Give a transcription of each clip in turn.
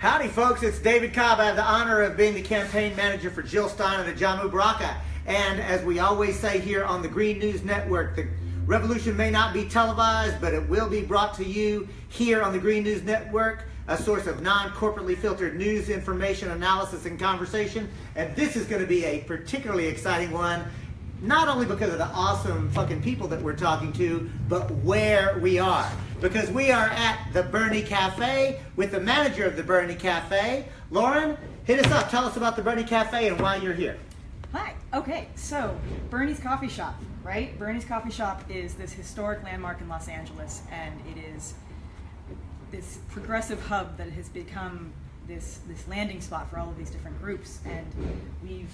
Howdy, folks. It's David Cobb. I have the honor of being the campaign manager for Jill Stein and the Jammu Baraka. And as we always say here on the Green News Network, the revolution may not be televised, but it will be brought to you here on the Green News Network, a source of non-corporately filtered news, information, analysis, and conversation. And this is going to be a particularly exciting one, not only because of the awesome fucking people that we're talking to, but where we are. Because we are at the Bernie Cafe with the manager of the Bernie Cafe. Lauren, hit us up. Tell us about the Bernie Cafe and why you're here. Hi. Okay, so Bernie's Coffee Shop, right? Bernie's Coffee Shop is this historic landmark in Los Angeles, and it is this progressive hub that has become this landing spot for all of these different groups. And we've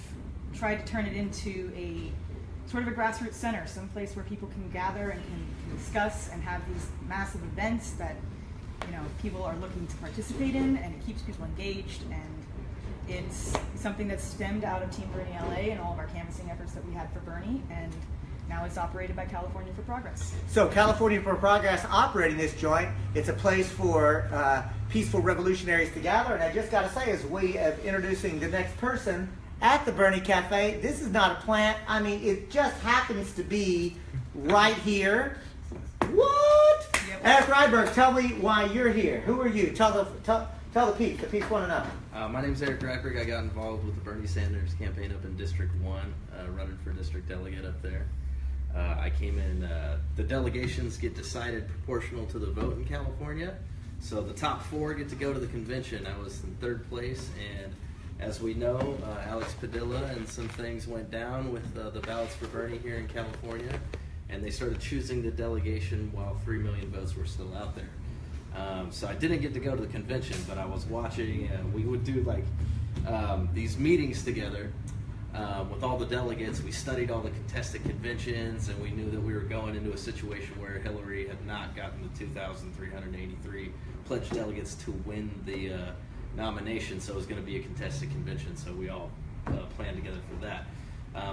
tried to turn it into a sort of a grassroots center, some place where people can gather and can discuss and have these massive events that, you know, people are looking to participate in, and it keeps people engaged. And it's something that's stemmed out of Team Bernie LA and all of our canvassing efforts that we had for Bernie, and now it's operated by California for Progress. So California for Progress operating this joint. It's a place for peaceful revolutionaries to gather. And I just got to say, as we are introducing the next person at the Bernie Cafe, this is not a plant. I mean, it just happens to be right here. What? Yep. Erik Rydberg, tell me why you're here. Who are you? Tell the peeps. The peeps want to know. My name's Erik Rydberg. I got involved with the Bernie Sanders campaign up in District 1, running for district delegate up there. I came in, the delegations get decided proportional to the vote in California. So the top 4 get to go to the convention. I was in 3rd place, and as we know, Alex Padilla and some things went down with the ballots for Bernie here in California, and they started choosing the delegation while 3 million votes were still out there. So I didn't get to go to the convention, but I was watching. We would do like these meetings together with all the delegates. We studied all the contested conventions, and we knew that we were going into a situation where Hillary had not gotten the 2,383 pledged delegates to win the nomination, so it was going to be a contested convention, so we all planned together for that.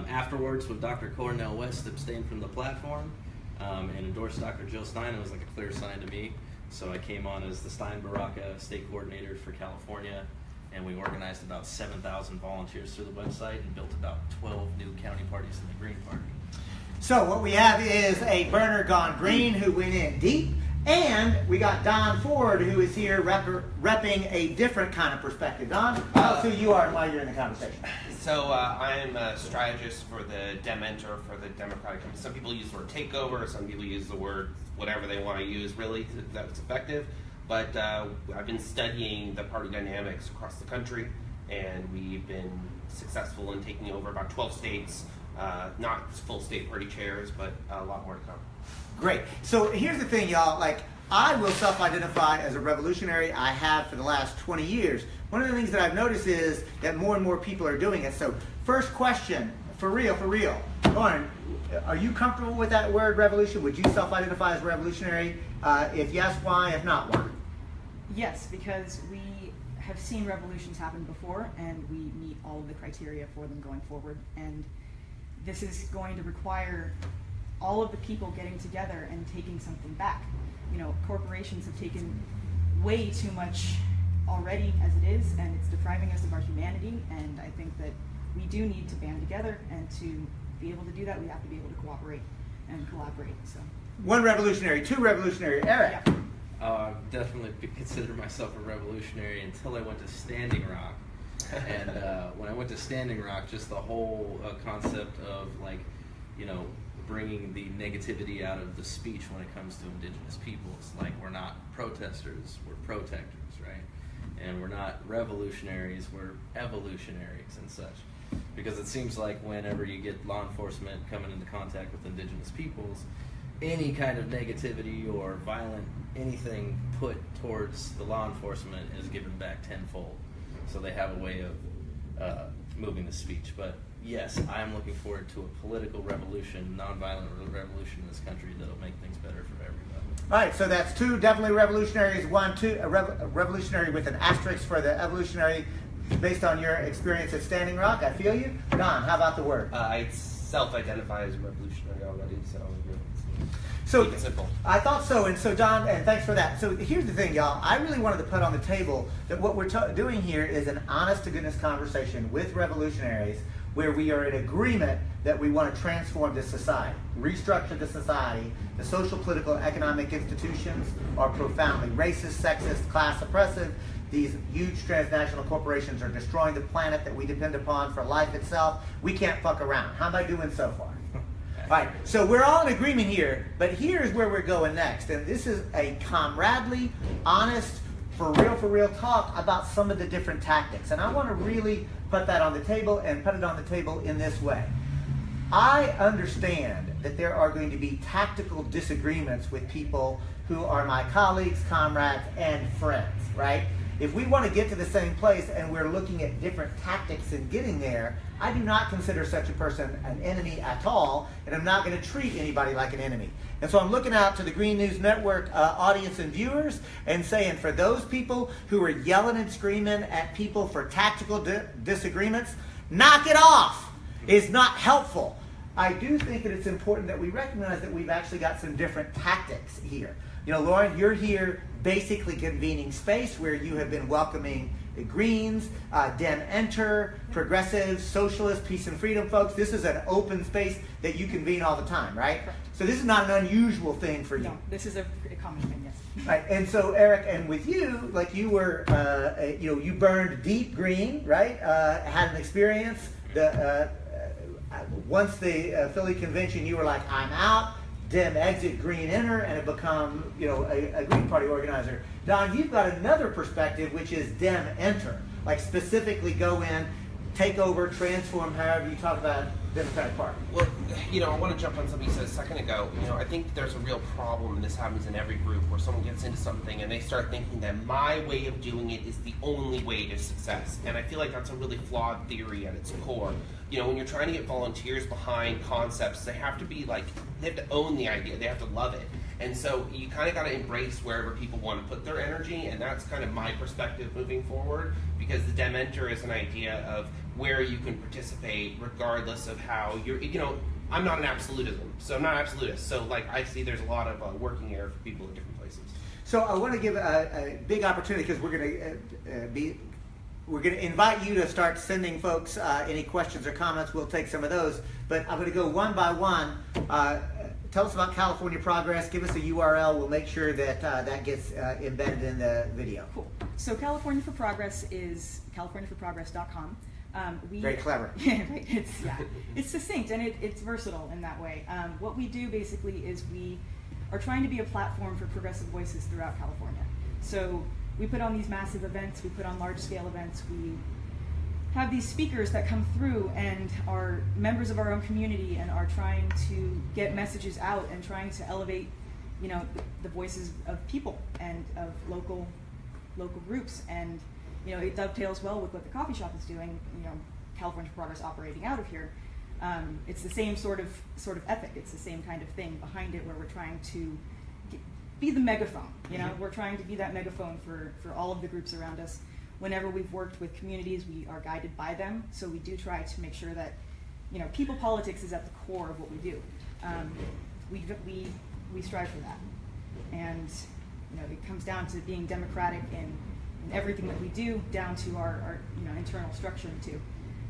Afterwards, when Dr. Cornel West abstained from the platform and endorsed Dr. Jill Stein, it was like a clear sign to me. So I came on as the Stein Baraka state coordinator for California, and we organized about 7,000 volunteers through the website and built about 12 new county parties in the Green Party. So what we have is a Berner gone green who went in deep, and we got Don Ford, who is here repping a different kind of perspective. Don, tell us who you are and why you're in the conversation. So I'm a strategist for the Dementor for the Democratic Committee. Some people use the word takeover, some people use the word whatever they want to use, really, that's effective. But I've been studying the party dynamics across the country, and we've been successful in taking over about 12 states, not full state party chairs, but a lot more to come. Great. So here's the thing, y'all. Like, I will self-identify as a revolutionary. I have for the last 20 years. One of the things that I've noticed is that more and more people are doing it. So first question, for real. Lauren, are you comfortable with that word revolution? Would you self-identify as revolutionary? If yes, why? If not, why? Yes, because we have seen revolutions happen before, and we meet all of the criteria for them going forward. And this is going to require all of the people getting together and taking something back. You know, corporations have taken way too much already as it is, and it's depriving us of our humanity. And I think that we do need to band together, and to be able to do that, we have to be able to cooperate and collaborate. So, 1 revolutionary, 2 revolutionary. Erik. Yeah. I definitely consider myself a revolutionary until I went to Standing Rock. And when I went to Standing Rock, just the whole concept of, like, you know, bringing the negativity out of the speech when it comes to indigenous peoples. Like, we're not protesters, we're protectors, right? And we're not revolutionaries, we're evolutionaries and such. Because it seems like whenever you get law enforcement coming into contact with indigenous peoples, any kind of negativity or violent anything put towards the law enforcement is given back tenfold. So they have a way of moving the speech. But yes, I am looking forward to a political revolution, nonviolent revolution in this country that'll make things better for everybody. All right, so that's 2 definitely revolutionaries. 1, 2, a revolutionary with an asterisk for the evolutionary, based on your experience at Standing Rock. I feel you. Don, how about the word? I self-identify as a revolutionary already, so So Keep it simple. I thought so, and so Don, and thanks for that. So here's the thing, y'all. I really wanted to put on the table that what we're doing here is an honest-to-goodness conversation with revolutionaries where we are in agreement that we want to transform this society, restructure the society. The social, political, economic institutions are profoundly racist, sexist, class oppressive. These huge transnational corporations are destroying the planet that we depend upon for life itself. We can't fuck around. How am I doing so far? All right, so we're all in agreement here, but here's where we're going next. And this is a comradely, honest, for real talk about some of the different tactics. And I want to really put that on the table and put it on the table in this way. I understand that there are going to be tactical disagreements with people who are my colleagues, comrades, and friends, right? If we want to get to the same place and we're looking at different tactics in getting there, I do not consider such a person an enemy at all, and I'm not going to treat anybody like an enemy. And so I'm looking out to the Green News Network audience and viewers and saying, for those people who are yelling and screaming at people for tactical disagreements, knock it off. It's not helpful. I do think that it's important that we recognize that we've actually got some different tactics here. You know, Lauren, you're here basically convening space where you have been welcoming the Greens, Dem Enter, progressives, socialists, peace and freedom folks. This is an open space that you convene all the time, right? Correct. So this is not an unusual thing for you. No, this is a common thing, yes. Right, and so Eric, and with you, like you were, you burned deep green, right? Had an experience. Once the Philly convention, you were like, I'm out. Dem exit, Green enter, and have become, a Green Party organizer. Don, you've got another perspective, which is Dem enter, like specifically go in, take over, transform, however you talk about Democratic Party. Well, I want to jump on something you said a second ago. I think there's a real problem, and this happens in every group, where someone gets into something and they start thinking that my way of doing it is the only way to success. And I feel like that's a really flawed theory at its core. When you're trying to get volunteers behind concepts, they have to own the idea, they have to love it. And so you kind of got to embrace wherever people want to put their energy, and that's kind of my perspective moving forward, because the Dementer is an idea of where you can participate regardless of how you're, I'm not an absolutism, so I'm not absolutist. So I see there's a lot of working area for people in different places. So I want to give a big opportunity, because we're going to invite you to start sending folks any questions or comments. We'll take some of those, but I'm going to go one by one. Tell us about California Progress. Give us a URL. We'll make sure that that gets embedded in the video. Cool. So California for Progress is californiaforprogress.com. Very clever. Yeah, right. It's succinct and it's versatile in that way. What we do basically is we are trying to be a platform for progressive voices throughout California. So we put on these massive events, we put on large-scale events, we have these speakers that come through and are members of our own community and are trying to get messages out and trying to elevate, the voices of people and of local groups. And it dovetails well with what the coffee shop is doing. California Progress operating out of here. It's the same sort of ethic. It's the same kind of thing behind it, where we're trying to be the megaphone. We're trying to be that megaphone for all of the groups around us. Whenever we've worked with communities, we are guided by them. So we do try to make sure that, people politics is at the core of what we do. We strive for that. And, it comes down to being democratic in everything that we do, down to our internal structuring too.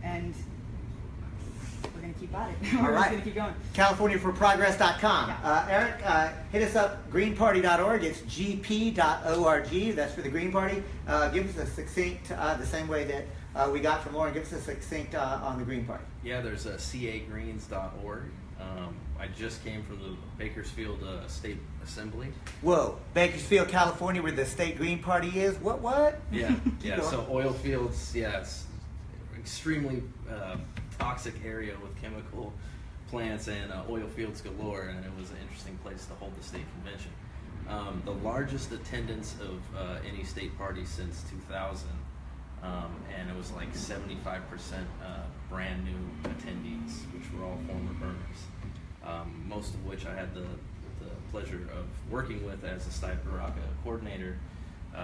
And we're going to keep at it. We're just going to keep going. CaliforniaForProgress.com. Yeah. Eric, hit us up, greenparty.org. It's gp.org. That's for the Green Party. Give us a succinct, the same way that we got from Lauren, give us a succinct on the Green Party. Yeah, there's a cagreens.org. I just came from the Bakersfield State Assembly. Whoa, Bakersfield, California, where the state Green Party is? What? Yeah, so oil fields, it's extremely toxic area with chemical plants and oil fields galore, and it was an interesting place to hold the state convention. The largest attendance of any state party since 2000, and it was like 75% brand new attendees, which were all former Berners, most of which I had the pleasure of working with as a Stuyt Baraka coordinator.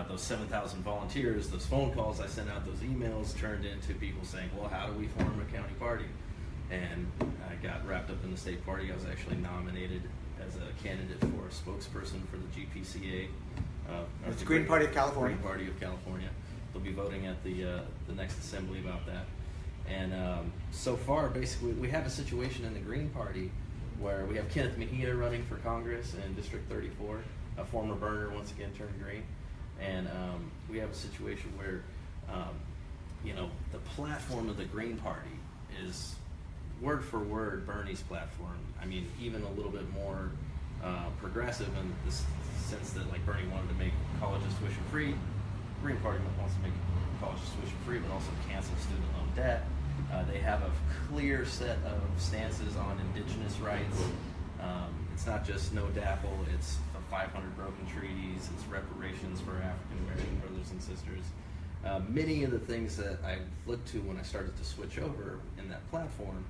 Those 7,000 volunteers, those phone calls I sent out, those emails turned into people saying, well, how do we form a county party? And I got wrapped up in the state party. I was actually nominated as a candidate for a spokesperson for the GPCA. It's the Green Party of California. Green Party of California. They'll be voting at the next assembly about that. And so far, basically, we have a situation in the Green Party where we have Kenneth Mejia running for Congress in District 34, a former Berner, once again turned green. And we have a situation where, the platform of the Green Party is word for word Bernie's platform. I mean, even a little bit more progressive in the sense that, like, Bernie wanted to make colleges tuition free. Green Party wants to make colleges tuition free, but also cancel student loan debt. They have a clear set of stances on indigenous rights. It's not just no DAPL, it's the 500 broken treaties, it's reparations for African American brothers and sisters. Many of the things that I looked to when I started to switch over in that platform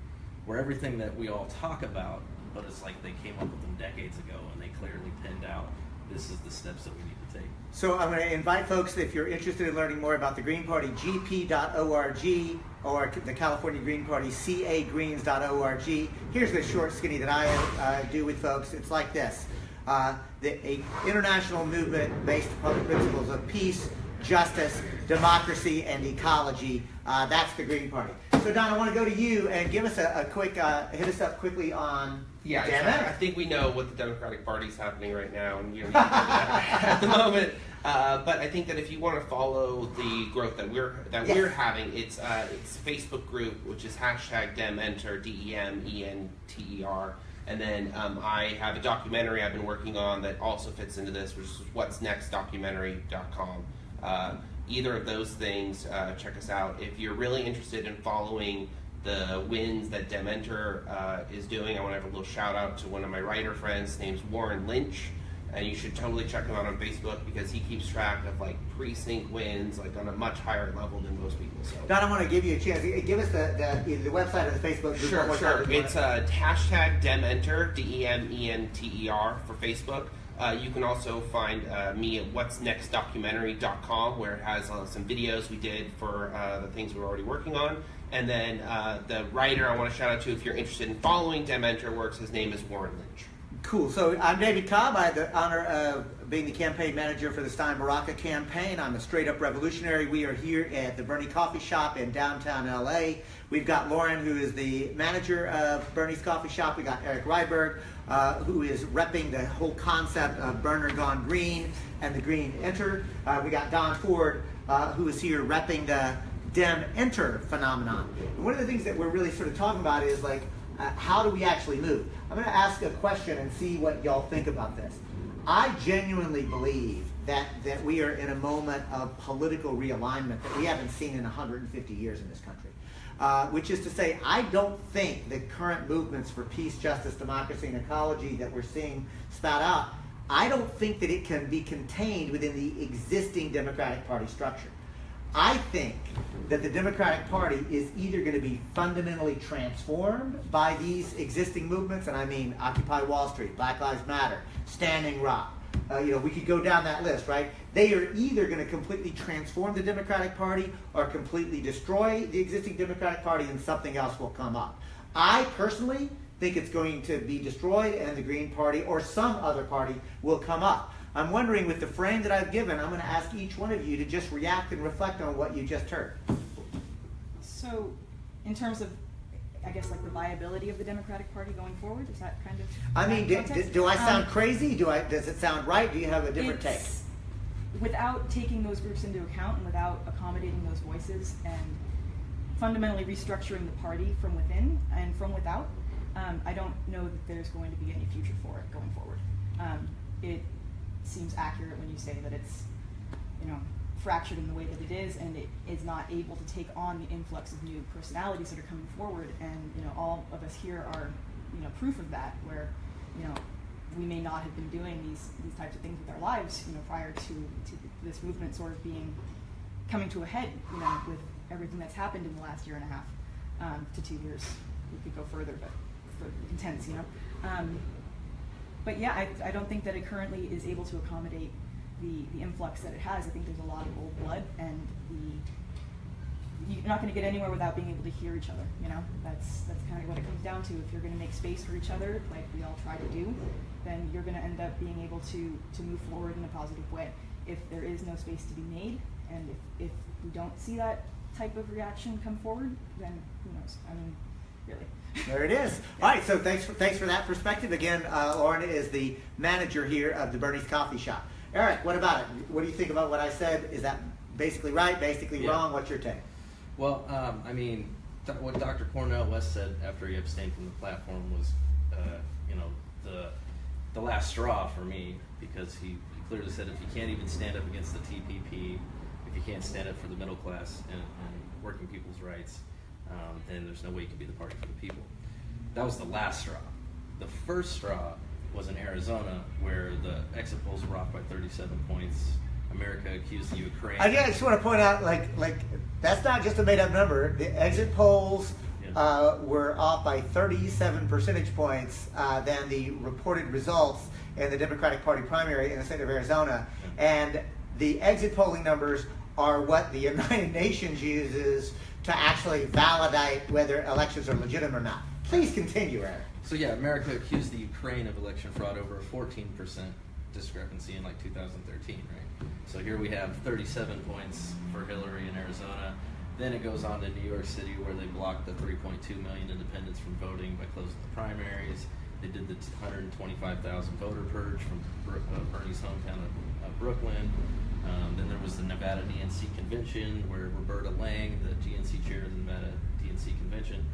were everything that we all talk about, but it's like they came up with them decades ago and they clearly pinned out, this is the steps that we need to take. So I'm going to invite folks, if you're interested in learning more about the Green Party, gp.org, or the California Green Party, cagreens.org. Here's the short skinny that I do with folks. It's like this. A international movement based upon the principles of peace, justice, democracy, and ecology. That's the Green Party. So Don, I want to go to you and give us a quick, hit us up quickly on I think we know what the Democratic Party is happening right now, and we don't need to go into that at the moment. But I think that if you want to follow the growth that we're having, it's Facebook group, which is #DemEnter, DEMENTER. And then I have a documentary I've been working on that also fits into this, which is what'snextdocumentary.com. Either of those things, check us out. If you're really interested in following the wins that DemEnter is doing, I want to have a little shout out to one of my writer friends. His name's Warren Lynch, and you should totally check him out on Facebook because he keeps track of like precinct wins like on a much higher level than most people. So Don, I want to give you a chance. Give us either the website or the Facebook group. Sure. It's #DemEnter, DEMENTER for Facebook. You can also find me at what'snextdocumentary.com, where it has some videos we did for the things we're already working on. And then the writer I want to shout out to, if you're interested in following DemEnter works, his name is Warren Lynch. Cool. So I'm David Cobb. I have the honor of being the campaign manager for the Stein Baraka campaign. I'm a straight-up revolutionary. We are here at the Bernie Coffee Shop in downtown LA. We've got Lauren, who is the manager of Bernie's Coffee Shop. We got Erik Rydberg, who is repping the whole concept of Berner gone green and the Green Enter. We got Don Ford, who is here repping the DemEnter phenomenon. And one of the things that we're really sort of talking about is like, how do we actually move? I'm going to ask a question and see what y'all think about this. I genuinely believe that we are in a moment of political realignment that we haven't seen in 150 years in this country. Which is to say, I don't think the current movements for peace, justice, democracy, and ecology that we're seeing spout out, I don't think that it can be contained within the existing Democratic Party structure. I think that the Democratic Party is either going to be fundamentally transformed by these existing movements, and I mean Occupy Wall Street, Black Lives Matter, Standing Rock. We could go down that list, right? They are either going to completely transform the Democratic Party or completely destroy the existing Democratic Party, and something else will come up. I personally think it's going to be destroyed, and the Green Party or some other party will come up. I'm wondering, with the frame that I've given, I'm going to ask each one of you to just react and reflect on what you just heard. So, in terms of, I guess, like the viability of the Democratic Party going forward, is that kind of? I mean, do I sound crazy? Does it sound right? Do you have a different take? Without taking those groups into account and without accommodating those voices and fundamentally restructuring the party from within and from without, I don't know that there's going to be any future for it going forward. It seems accurate when you say that it's, fractured in the way that it is, and it is not able to take on the influx of new personalities that are coming forward. And all of us here are, proof of that. Where, we may not have been doing these types of things with our lives, prior to this movement sort of coming to a head, with everything that's happened in the last year and a half to 2 years. We could go further, but for intense, But yeah, I don't think that it currently is able to accommodate the influx that it has. I think there's a lot of old blood, and you're not going to get anywhere without being able to hear each other. You know, that's kind of what it comes down to. If you're going to make space for each other, like we all try to do, then you're going to end up being able to move forward in a positive way. If there is no space to be made, and if we don't see that type of reaction come forward, then who knows? I mean, really. There it is. All right, so thanks for that perspective. Again, Lauren is the manager here of the Bernie's Coffee Shop. Eric, what about it? What do you think about what I said? Is that basically right, basically wrong? What's your take? Well, I mean, what Dr. Cornell West said after he abstained from the platform was, you know, the last straw for me, because he clearly said if you can't even stand up against the TPP, if you can't stand up for the middle class and working people's rights, then there's no way you can be the party for the people. That was the last straw. The first straw was in Arizona, where the exit polls were off by 37 points. America accused the Ukraine. I just want to point out, like that's not just a made-up number. The exit polls were off by 37 percentage points than the reported results in the Democratic Party primary in the state of Arizona. And the exit polling numbers are what the United Nations uses to actually validate whether elections are legitimate or not. Please continue, Eric. So yeah, America accused the Ukraine of election fraud over a 14% discrepancy in like 2013, right? So here we have 37 points for Hillary in Arizona. Then it goes on to New York City, where they blocked the 3.2 million independents from voting by closing the primaries. They did the 125,000 voter purge from Bernie's hometown of Brooklyn. Then there was the Nevada DNC convention, where Roberta Lang, the GNC chair of the Nevada DNC convention,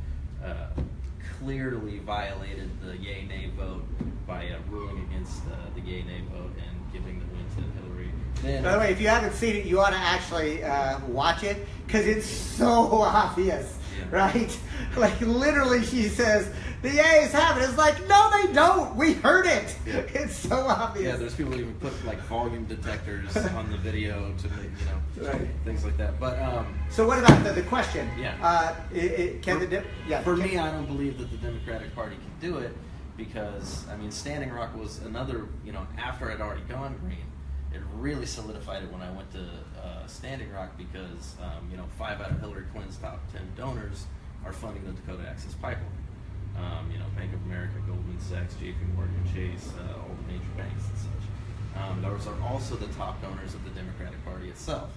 clearly violated the yay-nay vote by ruling against the yay-nay vote and giving the win to Hillary. Then, by the way, if you haven't seen it, you ought to actually watch it, because it's so obvious, right? Like, literally, she says, the yays have it. It's like, no, they don't. We heard it. Yeah. It's so obvious. Yeah, there's people who even put like volume detectors on the video to make, you know, things like that. But so what about the question? Yeah. For me, I don't believe that the Democratic Party can do it, because I mean, Standing Rock was another. You know, after I'd already gone green, it really solidified it when I went to Standing Rock, because you know, 5 out of Hillary Clinton's top 10 donors are funding the Dakota Access Pipeline. You know, Bank of America, Goldman Sachs, JP Morgan Chase, all the major banks and such. Those are also the top donors of the Democratic Party itself.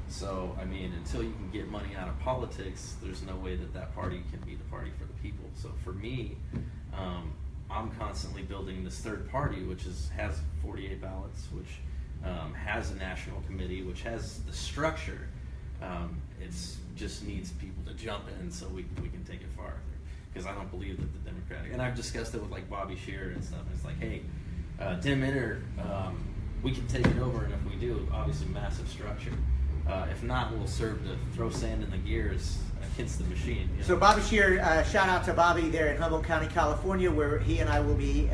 So, I mean, until you can get money out of politics, there's no way that that party can be the party for the people. So for me, I'm constantly building this third party, which has 48 ballots, which has a national committee, which has the structure. It just needs people to jump in so we can take it farther. Because I don't believe that the Democratic, and I've discussed it with like Bobby Scheer and stuff, and it's like, hey, Dem Inter, we can take it over, and if we do, obviously massive structure. If not, we'll serve to throw sand in the gears against the machine. You know? So Bobby Scheer, shout out to Bobby there in Humboldt County, California, where he and I will be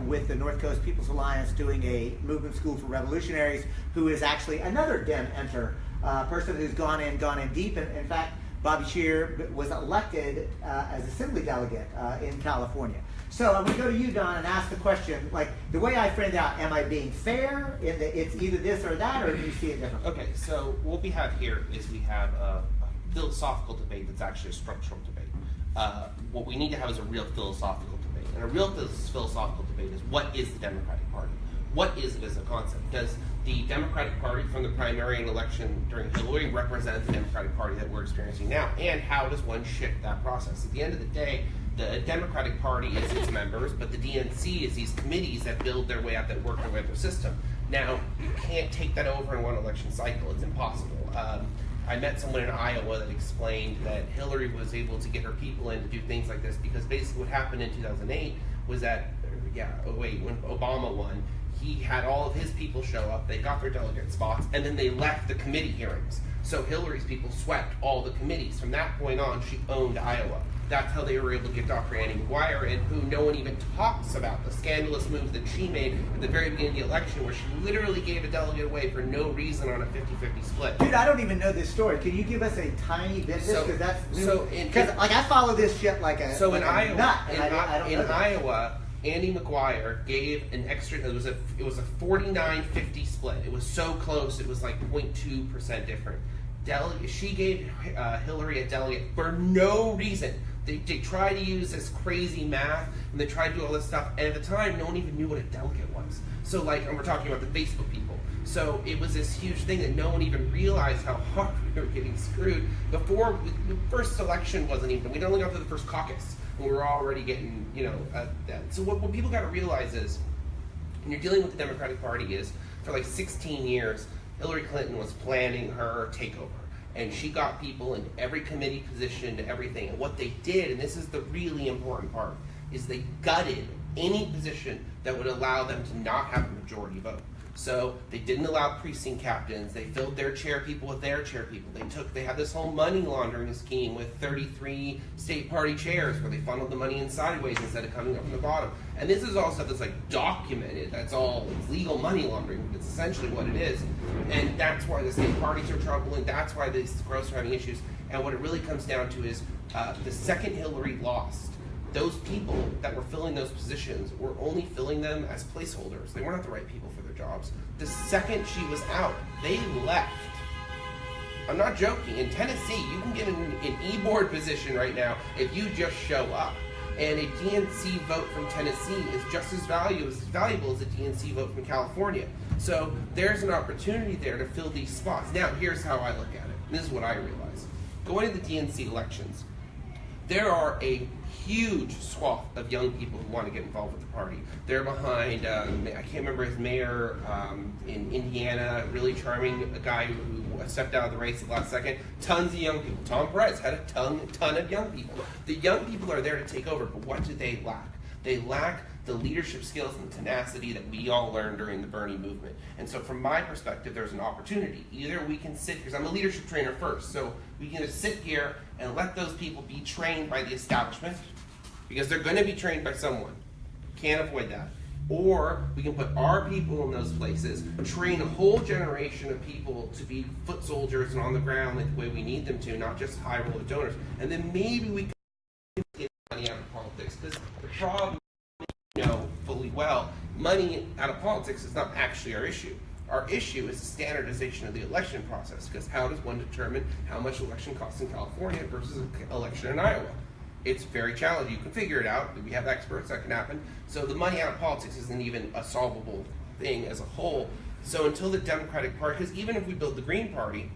with the North Coast People's Alliance doing a movement school for revolutionaries, who is actually another Dem Inter person who's gone in deep. And in fact, Bobby Scheer was elected as assembly delegate in California. So I'm going to go to you, Don, and ask the question, like, the way I framed out, am I being fair in that it's either this or that, or do you see it differently? Okay, so what we have here is we have a philosophical debate that's actually a structural debate. What we need to have is a real philosophical debate. And a real philosophical debate is, what is the Democratic Party? What is it as a concept? Does the Democratic Party from the primary and election during Hillary represent the Democratic Party that we're experiencing now? And how does one shift that process? At the end of the day, the Democratic Party is its members, but the DNC is these committees that build their way up, that work their way up the system. Now, you can't take that over in one election cycle. It's impossible. I met someone in Iowa that explained that Hillary was able to get her people in to do things like this because basically what happened in 2008 was that, when Obama won, he had all of his people show up, they got their delegate spots, and then they left the committee hearings. So Hillary's people swept all the committees. From that point on, she owned Iowa. That's how they were able to get Dr. Annie McGuire in, who no one even talks about, the scandalous move that she made at the very beginning of the election, where she literally gave a delegate away for no reason on a 50-50 split. Dude, I don't even know this story. Can you give us a tiny bit of this? Because that's new. Because I follow this shit like a so like in a Iowa, nut. In Iowa, Andy McGuire gave an extra. It was a 49-50 split. It was so close. It was like 0.2% different. She gave Hillary a delegate for no reason. They tried to use this crazy math, and they tried to do all this stuff, and at the time, no one even knew what a delegate was. So, like, and we're talking about the Facebook people. So it was this huge thing that no one even realized how hard we were getting screwed. Before, the first election wasn't even, we'd only got to the first caucus, and we were already getting, that. So what people got to realize is, when you're dealing with the Democratic Party is, for like 16 years, Hillary Clinton was planning her takeover. And she got people in every committee position to everything. And what they did, and this is the really important part, is they gutted any position that would allow them to not have a majority vote. So they didn't allow precinct captains. They filled their chair people with their chair people. They had this whole money laundering scheme with 33 state party chairs where they funneled the money in sideways instead of coming up from the bottom. And this is all stuff that's like documented. That's all legal money laundering. It's essentially what it is. And that's why the state parties are troubling. That's why these growths are having issues. And what it really comes down to is the second Hillary lost, those people that were filling those positions were only filling them as placeholders. They were not the right people for their jobs. The second she was out, they left. I'm not joking. In Tennessee, you can get an e-board position right now if you just show up. And a DNC vote from Tennessee is just as valuable as a DNC vote from California. So there's an opportunity there to fill these spots. Now, here's how I look at it. This is what I realize. Going to the DNC elections, there are a huge swath of young people who want to get involved with the party. They're behind, I can't remember his mayor in Indiana, really charming, a guy who stepped out of the race at the last second. Tons of young people. Tom Perez had a ton of young people. The young people are there to take over, but what do they lack? They lack the leadership skills and the tenacity that we all learned during the Bernie movement. And so from my perspective, there's an opportunity. Either we can sit here, because I'm a leadership trainer first, so we can just sit here and let those people be trained by the establishment, because they're going to be trained by someone. Can't avoid that. Or we can put our people in those places, train a whole generation of people to be foot soldiers and on the ground like the way we need them to, not just high roller donors. And then maybe we can get money out of politics, because the problem, fully well, money out of politics is not actually our issue. Our issue is the standardization of the election process, because how does one determine how much election costs in California versus an election in Iowa? It's very challenging. You can figure it out. We have experts that can happen. So the money out of politics isn't even a solvable thing as a whole. So until the Democratic Party, because even if we build the Green Party,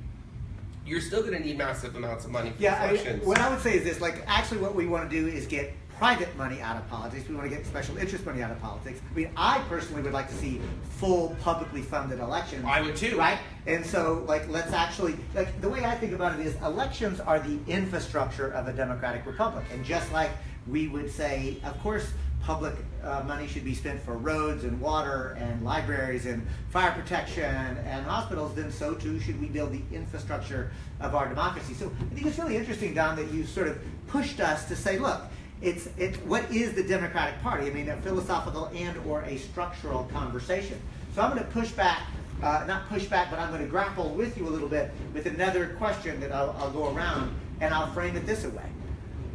you're still going to need massive amounts of money for elections. What I would say is this, actually what we want to do is get private money out of politics. We want to get special interest money out of politics. I mean, I personally would like to see full publicly funded elections. I would too. Right? And so, let's actually, the way I think about it is elections are the infrastructure of a democratic republic. And just like we would say, of course, public money should be spent for roads and water and libraries and fire protection and hospitals, then so too should we build the infrastructure of our democracy. So I think it's really interesting, Don, that you sort of pushed us to say, look, it's what is the Democratic Party? I mean, a philosophical and or a structural conversation. So I'm going to push back, not push back, but I'm going to grapple with you a little bit with another question that I'll go around, and I'll frame it this way.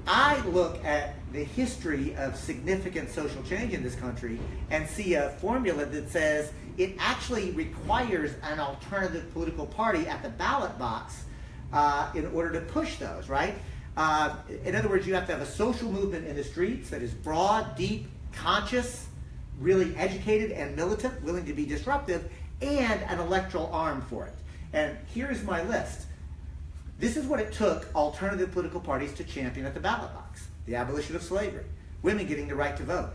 I look at the history of significant social change in this country and see a formula that says it actually requires an alternative political party at the ballot box in order to push those, right? In other words, you have to have a social movement in the streets that is broad, deep, conscious, really educated and militant, willing to be disruptive, and an electoral arm for it. And here's my list. This is what it took alternative political parties to champion at the ballot box. The abolition of slavery, women getting the right to vote,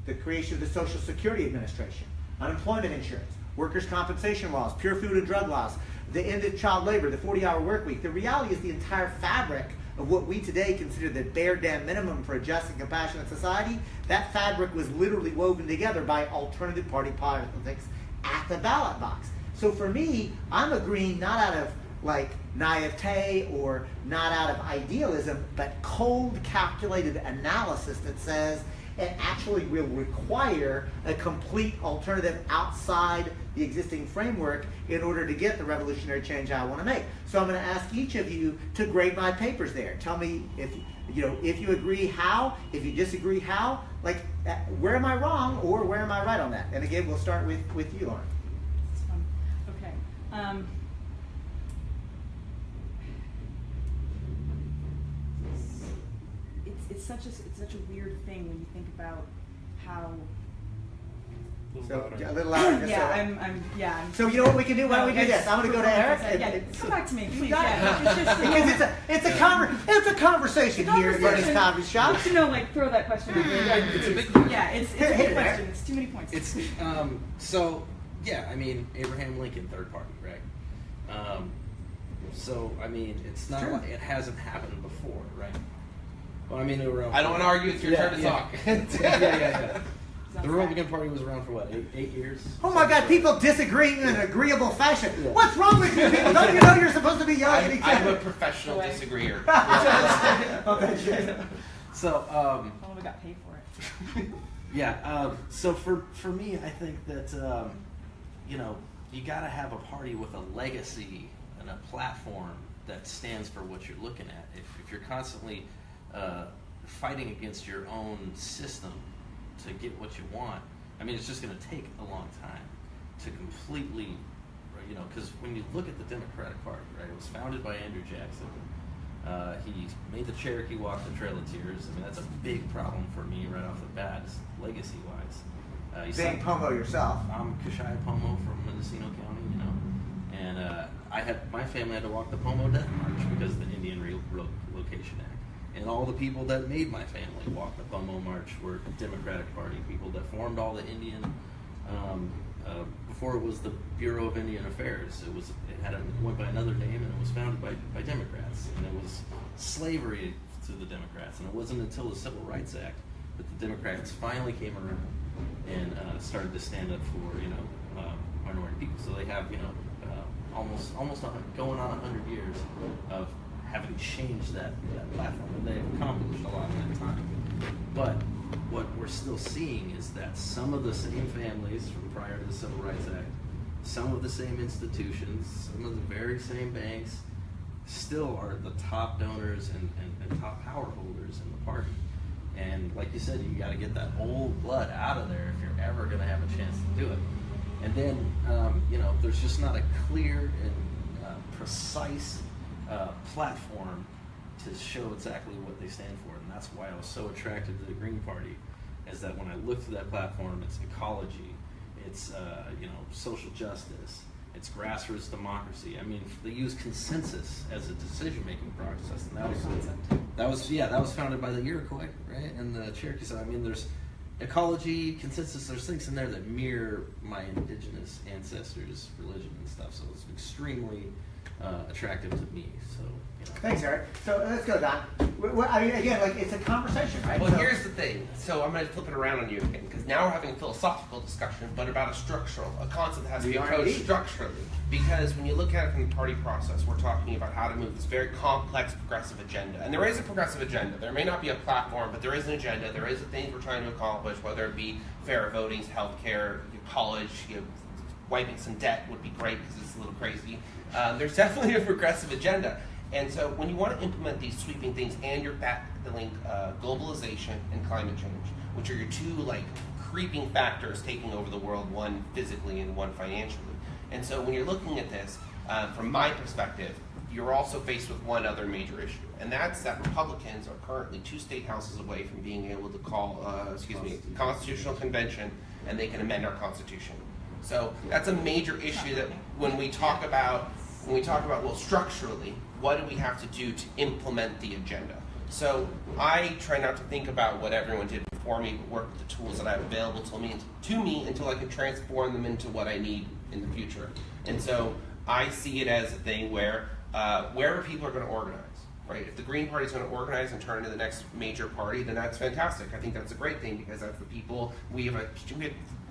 the creation of the Social Security Administration, unemployment insurance, workers' compensation laws, pure food and drug laws, the end of child labor, the 40-hour work week. The reality is the entire fabric of what we today consider the bare damn minimum for a just and compassionate society, that fabric was literally woven together by alternative party politics at the ballot box. So for me, I'm agreeing not out of naivete or not out of idealism, but cold, calculated analysis that says it actually will require a complete alternative outside the existing framework in order to get the revolutionary change I want to make. So I'm going to ask each of you to grade my papers there. Tell me if you agree how, if you disagree how, where am I wrong or where am I right on that? And again, we'll start with you, Lauren. That's fun. Okay. it's such a weird thing when you think about how. So, a little louder. Yeah, I'm. So you know what we can do? Why don't we do this? I'm going to go to Eric. Yeah, come back to me, please. Yeah. It's just Because it's a conversation here at Bernie's Coffee Shop. Just to know, like, throw that question. It's a big question. Yeah, it's a big question. It's too many points. It's so yeah. I mean, Abraham Lincoln, third party, right? So I mean, it's not like it hasn't happened before, right? Well, I mean, it I don't want to argue. It's your turn to talk. Yeah. The Republican Party was around for what, eight years? Oh my God, people disagreeing in an agreeable fashion. Yeah. What's wrong with you people? Don't you know you're supposed to be yelling at each other? I'm a professional disagreeer. So, we got paid for it. yeah, so for me, I think that, you got to have a party with a legacy and a platform that stands for what you're looking at. If you're constantly fighting against your own system to get what you want, I mean, it's just going to take a long time to completely, because when you look at the Democratic Party, right, it was founded by Andrew Jackson. He made the Cherokee walk the Trail of Tears. I mean, that's a big problem for me right off the bat, legacy-wise. Being Pomo yourself. I'm Kashaya Pomo from Mendocino County, and my family had to walk the Pomo Death March because of the Indian Relocation Act. And all the people that made my family walk the Pomo March were Democratic Party people that formed all the Indian, before it was the Bureau of Indian Affairs. It went by another name, and it was founded by Democrats. And it was slavery to the Democrats. And it wasn't until the Civil Rights Act that the Democrats finally came around and started to stand up for, minority people. So they have, almost going on 100 years of having changed that platform, and they've accomplished a lot in that time. But what we're still seeing is that some of the same families from prior to the Civil Rights Act, some of the same institutions, some of the very same banks, still are the top donors and top power holders in the party. And like you said, you got to get that old blood out of there if you're ever going to have a chance to do it. And then, there's just not a clear and precise platform to show exactly what they stand for. And that's why I was so attracted to the Green Party, is that when I looked at that platform, it's ecology, it's social justice, it's grassroots democracy. I mean, they use consensus as a decision-making process, and that was founded by the Iroquois, right, and the Cherokee. So I mean, there's ecology, consensus. There's things in there that mirror my indigenous ancestors' religion and stuff. So it's extremely attractive to me. So. Thanks, Eric. So let's go, Don. I mean, again, it's a conversation, right? Well, here's the thing. So I'm going to flip it around on you again, because now we're having a philosophical discussion, but about a concept that has to be approached structurally. Because when you look at it from the party process, we're talking about how to move this very complex progressive agenda. And there is a progressive agenda. There may not be a platform, but there is an agenda. There is things we're trying to accomplish, whether it be fair voting, healthcare, college, wiping some debt would be great because it's a little crazy. There's definitely a progressive agenda. And so when you want to implement these sweeping things and you're battling globalization and climate change, which are your two creeping factors taking over the world, one physically and one financially. And so when you're looking at this, from my perspective, you're also faced with one other major issue, and that's that Republicans are currently 2 state houses away from being able to call, constitutional convention, and they can amend our Constitution. So that's a major issue that when we talk about, structurally, what do we have to do to implement the agenda? So I try not to think about what everyone did before me, but work with the tools that I have available to me until I can transform them into what I need in the future. And so I see it as a thing where wherever people are going to organize, right? If the Green Party is going to organize and turn into the next major party, then that's fantastic. I think that's a great thing because that's the people, we have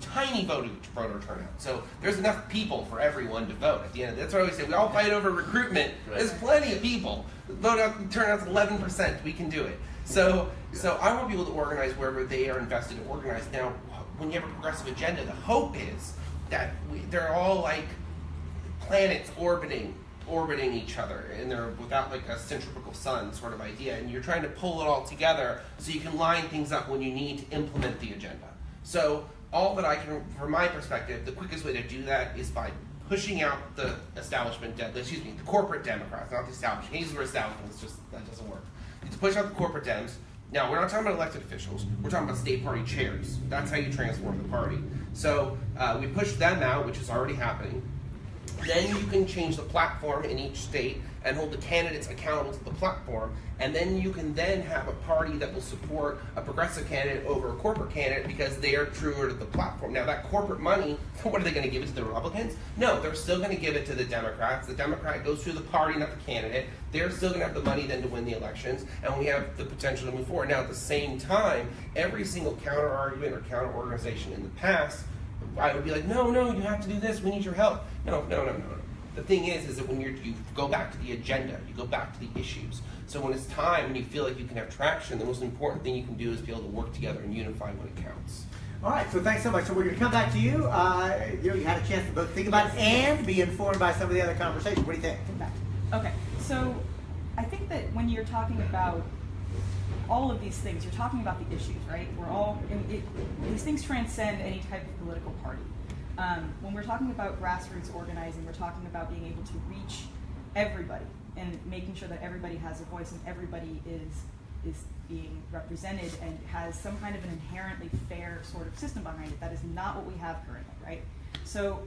tiny voter turnout. So there's enough people for everyone to vote at the end. That's what I always say. We all fight over recruitment. There's plenty of people. Turnout's 11%. We can do it. So I want people to organize wherever they are invested to organize. Now, when you have a progressive agenda, the hope is that they're all like planets orbiting each other, and they're without a centrifugal sun sort of idea. And you're trying to pull it all together so you can line things up when you need to implement the agenda. So all that I can, from my perspective, the quickest way to do that is by pushing out the corporate Democrats, not the establishment. He uses the word establishment, that doesn't work. You have to push out the corporate Dems, Now, we're not talking about elected officials. We're talking about state party chairs. That's how you transform the party. So we push them out, which is already happening. Then you can change the platform in each state and hold the candidates accountable to the platform, and then you can then have a party that will support a progressive candidate over a corporate candidate because they are truer to the platform. Now, that corporate money, what are they going to give it to the Republicans? No, they're still going to give it to the Democrats. The Democrat goes through the party, not the candidate. They're still going to have the money then to win the elections, and we have the potential to move forward. Now, at the same time, every single counter-argument or counter-organization in the past, I would be like, no, you have to do this, we need your help. No. The thing is that when you go back to the agenda, you go back to the issues. So when it's time and you feel like you can have traction, the most important thing you can do is be able to work together and unify when it counts. All right, so thanks so much. So we're going to come back to you. You had a chance to both think about it and be informed by some of the other conversations. What do you think? Okay, so I think that when you're talking about all of these things, you're talking about the issues, right? These things transcend any type of political party. When we're talking about grassroots organizing, we're talking about being able to reach everybody and making sure that everybody has a voice and everybody is being represented and has some kind of an inherently fair sort of system behind it. That is not what we have currently, right? So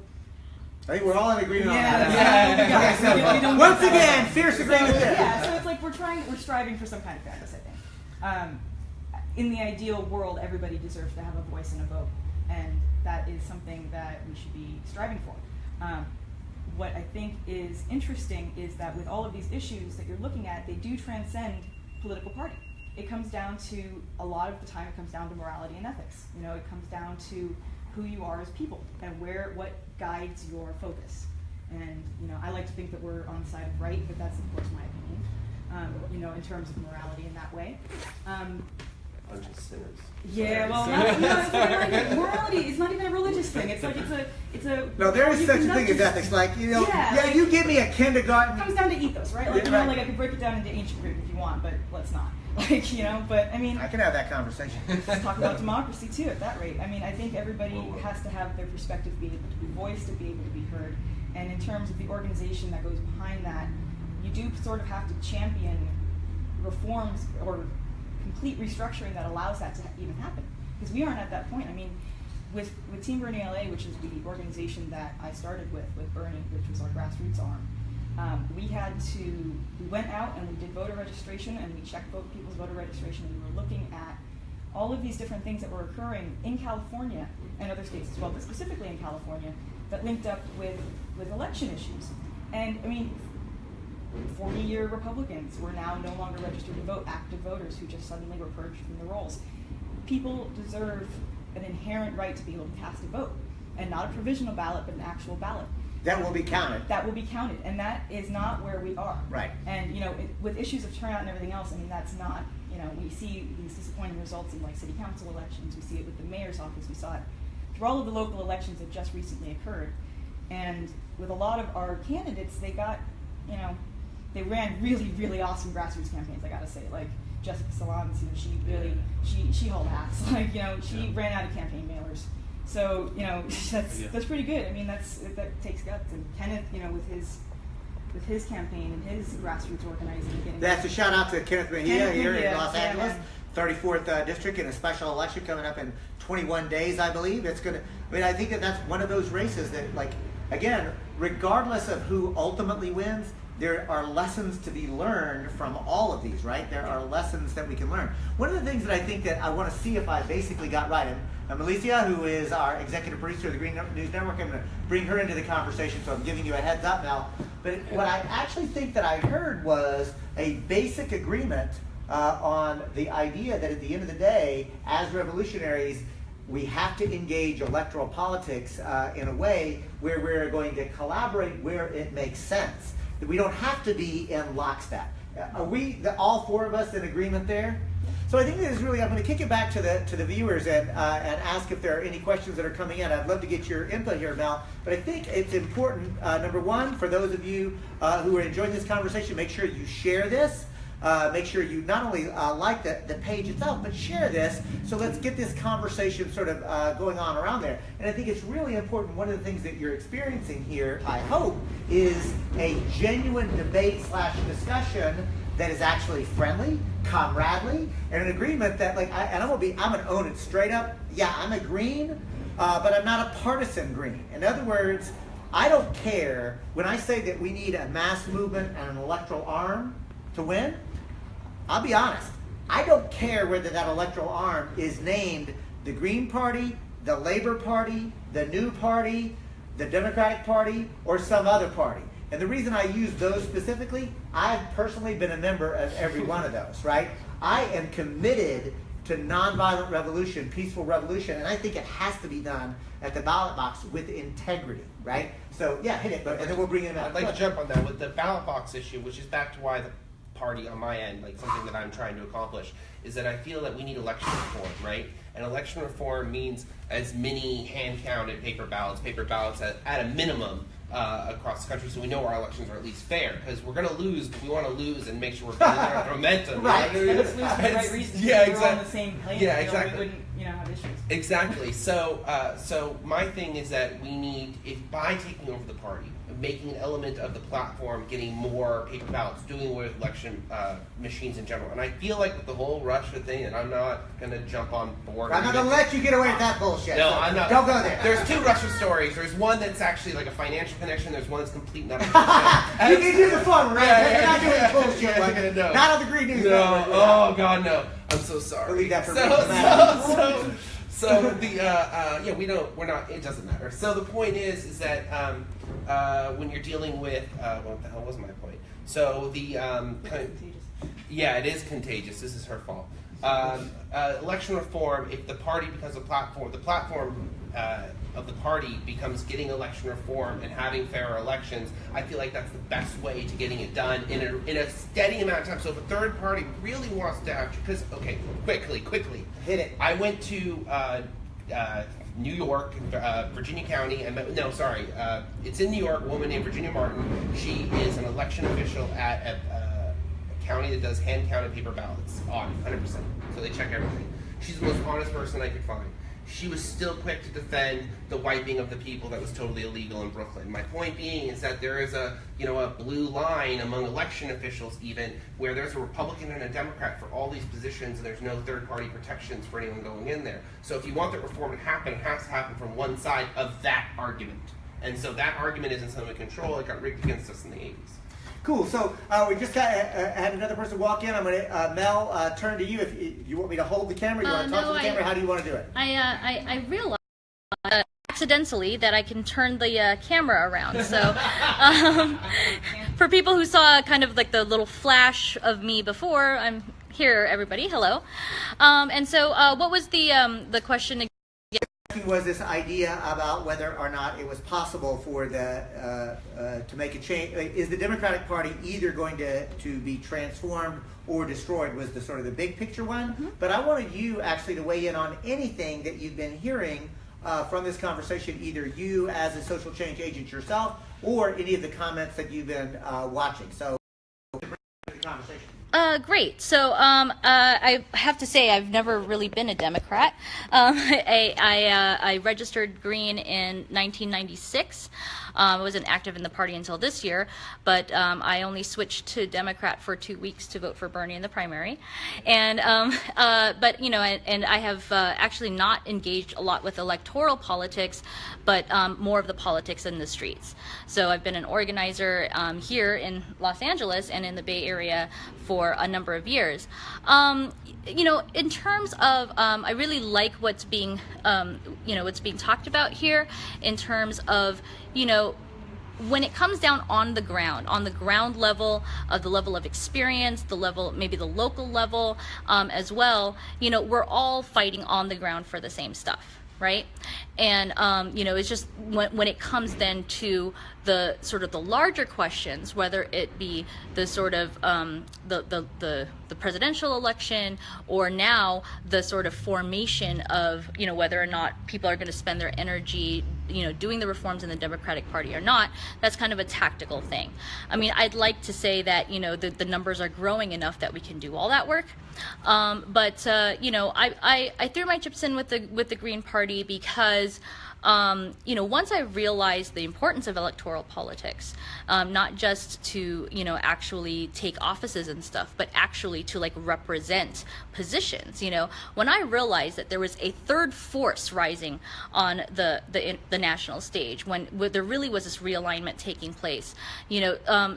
I think we're all in agreement on that. So, once again, fierce agreement there. Yeah, so it's like we're striving for some kind of fairness, I think. In the ideal world, everybody deserves to have a voice and a vote, and that is something that we should be striving for. What I think is interesting is that with all of these issues that you're looking at, they do transcend political party. It comes down to, a lot of the time, it comes down to morality and ethics. You know, it comes down to who you are as people and what guides your focus. And you know, I like to think that we're on the side of right, but that's of course my opinion. You know, in terms of morality in that way. Bunch of sinners. Yeah, well, morality is not even a religious thing. It's like it's a. No, there is such a thing as ethics. Like like, you give me a kindergarten. It comes down to ethos, right? Like right. Like I could break it down into ancient Greek if you want, but let's not. Like but I mean. I can have that conversation. Let's talk about democracy too. At that rate, I mean, I think everybody has to have their perspective be able to be voiced, to be able to be heard, and in terms of the organization that goes behind that, you do sort of have to champion reforms or complete restructuring that allows that to even happen. Because we aren't at that point. I mean, with Team Bernie LA, which is the organization that I started with Bernie, which was our grassroots arm, we went out and we did voter registration and we checked people's voter registration, and we were looking at all of these different things that were occurring in California and other states as well, but specifically in California, that linked up with election issues. And I mean, 40-year Republicans were now no longer registered to vote, active voters who just suddenly were purged from the rolls. People deserve an inherent right to be able to cast a vote, and not a provisional ballot, but an actual ballot. That will be counted. That will be counted, and that is not where we are. Right. And you know, with issues of turnout and everything else, I mean, that's not, you know, we see these disappointing results in like city council elections. We see it with the mayor's office. We saw it through all of the local elections that just recently occurred. And with a lot of our candidates, they got, you know, they ran really, really awesome grassroots campaigns, I gotta say. Like Jessica Salons, you know, she hauled ass. Like, you know, she ran out of campaign mailers. So, you know, that's pretty good. I mean, that takes guts. And Kenneth, you know, with his campaign and his grassroots organizing. That's a shout out to Kenneth Mejia here in Los Angeles, 34th district, in a special election coming up in 21 days, I believe. It's gonna. I mean, I think that's one of those races that, like, again, regardless of who ultimately wins, there are lessons to be learned from all of these, right? There are lessons that we can learn. One of the things that I think that I want to see if I basically got right, and Alicia, who is our executive producer of the Green News Network, I'm going to bring her into the conversation, so I'm giving you a heads up now. But what I actually think that I heard was a basic agreement on the idea that at the end of the day, as revolutionaries, we have to engage electoral politics in a way where we're going to collaborate where it makes sense. That we don't have to be in lockstep. Are we, all four of us, in agreement there? So I think this is really, I'm going to kick it back to the viewers and ask if there are any questions that are coming in. I'd love to get your input here, Mel. But I think it's important, number one, for those of you who are enjoying this conversation, make sure you share this. Make sure you not only like the page itself, but share this. So let's get this conversation sort of going on around there. And I think it's really important. One of the things that you're experiencing here, I hope, is a genuine debate / discussion that is actually friendly, comradely, and an agreement that, like, I'm gonna own it straight up. Yeah, I'm a green, but I'm not a partisan green. In other words, I don't care when I say that we need a mass movement and an electoral arm to win. I'll be honest. I don't care whether that electoral arm is named the Green Party, the Labor Party, the New Party, the Democratic Party, or some other party. And the reason I use those specifically, I've personally been a member of every one of those, right? I am committed to nonviolent revolution, peaceful revolution, and I think it has to be done at the ballot box with integrity, right? So yeah, hit it, and then we'll bring it out. I'd like to jump on that with the ballot box issue, which is back to why the party on my end, like something that I'm trying to accomplish, is that I feel that we need election reform, right? And election reform means as many hand-counted paper ballots at a minimum across the country, so we know our elections are at least fair. Because we're going to lose, but we want to lose and make sure we're building our momentum. Right. And let's lose for the right reasons. Yeah, We're exactly. all on the same plane. Yeah, We exactly. wouldn't, have issues. Exactly. So my thing is that we need, if by taking over the party, making an element of the platform, getting more paper ballots, doing away with election machines in general. And I feel like with the whole Russia thing, and I'm not going to jump on board. I'm not going to let you get away with that bullshit. No, so I'm not. Don't go there. There's two Russia stories. There's one that's actually like a financial connection. There's one that's complete and utter You can do the fun one, right? Yeah, You're not doing yeah, the bullshit yeah, one. yeah, no. Not on the Green News No, Network. oh God, no. I'm so sorry. We'll leave that for So we're not, it doesn't matter. So the point is that when you're dealing with, what the hell was my point? So the, yeah, it is contagious. This is her fault. Election reform, if the party becomes the platform of the party becomes getting election reform and having fairer elections, I feel like that's the best way to getting it done in a steady amount of time. So if a third party really wants to have, because, okay, quickly. Hit it. I went to New York, Virginia County, it's in New York, a woman named Virginia Martin. She is an election official at a county that does hand-counted paper ballots, 100%. So they check everything. She's the most honest person I could find. She was still quick to defend the wiping of the people that was totally illegal in Brooklyn. My point being is that there is a blue line among election officials even where there's a Republican and a Democrat for all these positions and there's no third-party protections for anyone going in there. So if you want that reform to happen, it has to happen from one side of that argument. And so that argument isn't something we control. It got rigged against us in the 80s. Cool. So we just had another person walk in. I'm going to, Mel, turn to you. If you want me to hold the camera, you want to talk to the camera, how do you want to do it? I realized accidentally that I can turn the camera around. So for people who saw kind of like the little flash of me before, I'm here, everybody. Hello. And so what was the question again? Was this idea about whether or not it was possible for the to make a change? Is the Democratic Party either going to be transformed or destroyed? Was the sort of the big picture one. Mm-hmm. But I wanted you actually to weigh in on anything that you've been hearing from this conversation, either you as a social change agent yourself or any of the comments that you've been watching. So to bring the conversation. Great. So I have to say I've never really been a Democrat. I registered Green in 1996. I wasn't active in the party until this year, but I only switched to Democrat for 2 weeks to vote for Bernie in the primary. And but and I have actually not engaged a lot with electoral politics, but more of the politics in the streets. So I've been an organizer here in Los Angeles and in the Bay Area for a number of years. In terms of, I really like what's being, what's being talked about here in terms of, when it comes down on the ground level, the level of experience, the level, maybe the local level as well, we're all fighting on the ground for the same stuff. Right? And, it's just when it comes then to the sort of the larger questions, whether it be the sort of the presidential election or now the sort of formation of, whether or not people are going to spend their energy, doing the reforms in the Democratic Party or not, that's kind of a tactical thing. I mean, I'd like to say that, the numbers are growing enough that we can do all that work. But I threw my chips in with the Green Party because once I realized the importance of electoral politics, not just to, actually take offices and stuff, but actually to like represent positions, when I realized that there was a third force rising on the national stage, when there really was this realignment taking place,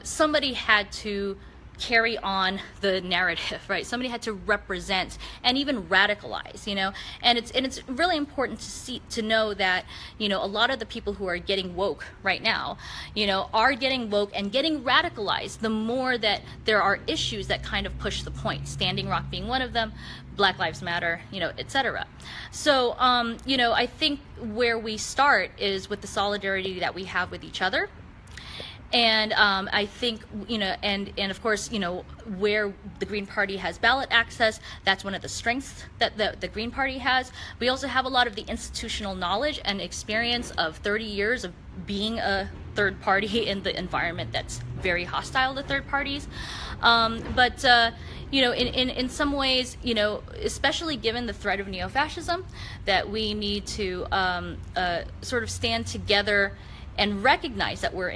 somebody had to carry on the narrative, right? Somebody had to represent and even radicalize, and it's really important to know that, a lot of the people who are getting woke right now, are getting woke and getting radicalized the more that there are issues that kind of push the point, Standing Rock being one of them, Black Lives Matter, etc. So, I think where we start is with the solidarity that we have with each other. And I think, and of course, where the Green Party has ballot access, that's one of the strengths that the Green Party has. We also have a lot of the institutional knowledge and experience of 30 years of being a third party in the environment that's very hostile to third parties. But in some ways, especially given the threat of neo-fascism, that we need to sort of stand together and recognize that we're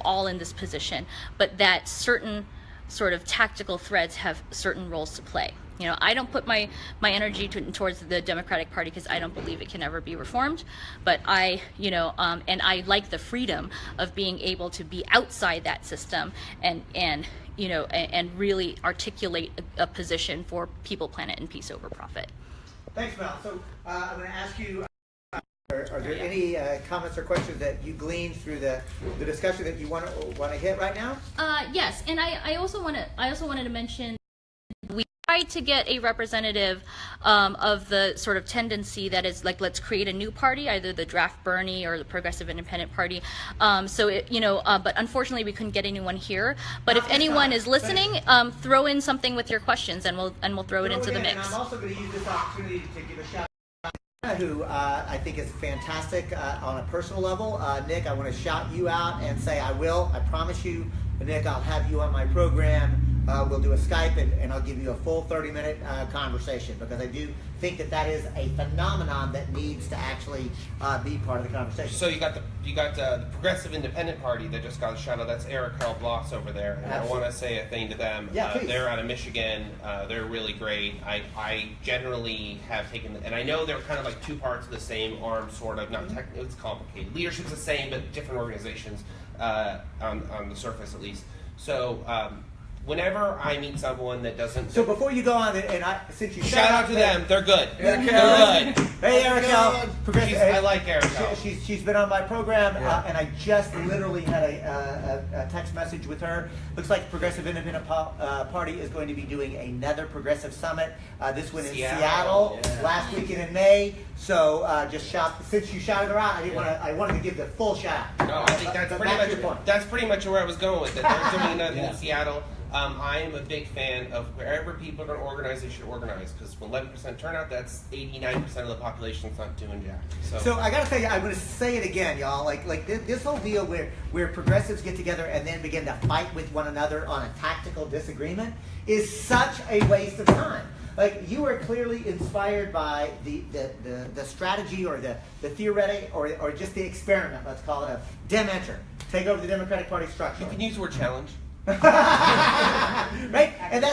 all in this position, but that certain sort of tactical threads have certain roles to play. I don't put my energy towards the Democratic Party because I don't believe it can ever be reformed, but and I like the freedom of being able to be outside that system and really articulate a position for people, planet, and peace over profit. Thanks, Mel. So I'm going to ask you. Are there any comments or questions that you gleaned through the discussion that you want to hit right now? Yes, and I also wanted to mention we tried to get a representative of the sort of tendency that is like, let's create a new party, either the Draft Bernie or the Progressive Independent Party. But unfortunately we couldn't get anyone here. But if anyone is listening, throw in something with your questions, and we'll throw it into the mix. And I'm also going to use this opportunity to give a shout out who I think is fantastic on a personal level. Nick, I want to shout you out and say I promise you, Nick, I'll have you on my program. We'll do a Skype and I'll give you a full 30-minute conversation, because I do think that is a phenomenon that needs to actually be part of the conversation. So you got the Progressive Independent Party that just got a shout out. That's Erik Rydberg over there, and absolutely. I want to say a thing to them. Yeah, they're out of Michigan. They're really great. I generally have taken, and I know they're kind of like two parts of the same arm, sort of. Not it's complicated. Leadership's the same, but different organizations on the surface, at least. So. Whenever I meet someone that doesn't... So before you go on, since you... Shout out to them. They're good. They're good. Hey, Erica. I like Erica. She's been on my program, and I just literally had a text message with her. Looks like the Progressive Independent Party is going to be doing another Progressive Summit. This one in Seattle last weekend in May. So since you shouted her out, I wanted to give the full shout out. No, I think that's pretty much where I was going with it. They're doing another in Seattle. I am a big fan of wherever people are going to organize, they should organize, because 11% turnout, that's 89% of the population that's not doing jack. So I got to tell you, I'm going to say it again, y'all. Like this whole deal where progressives get together and then begin to fight with one another on a tactical disagreement is such a waste of time. Like, you are clearly inspired by the strategy or the theoretic or just the experiment, let's call it, of Dem-Enter. Take over the Democratic Party structure. You can use the word challenge. Right? And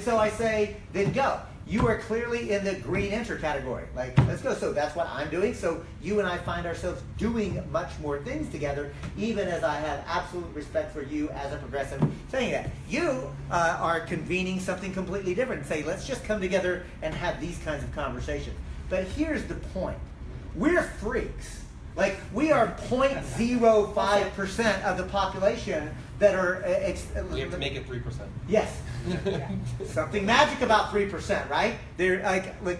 so I say, then go. You are clearly in the green enter category. Like, let's go. So that's what I'm doing. So you and I find ourselves doing much more things together, even as I have absolute respect for you as a progressive saying that. You are convening something completely different. Say, let's just come together and have these kinds of conversations. But here's the point. We're freaks. Like, we are 0.05% of the population that are... we have to make it 3%. Yes. Something magic about 3%, right? They're look,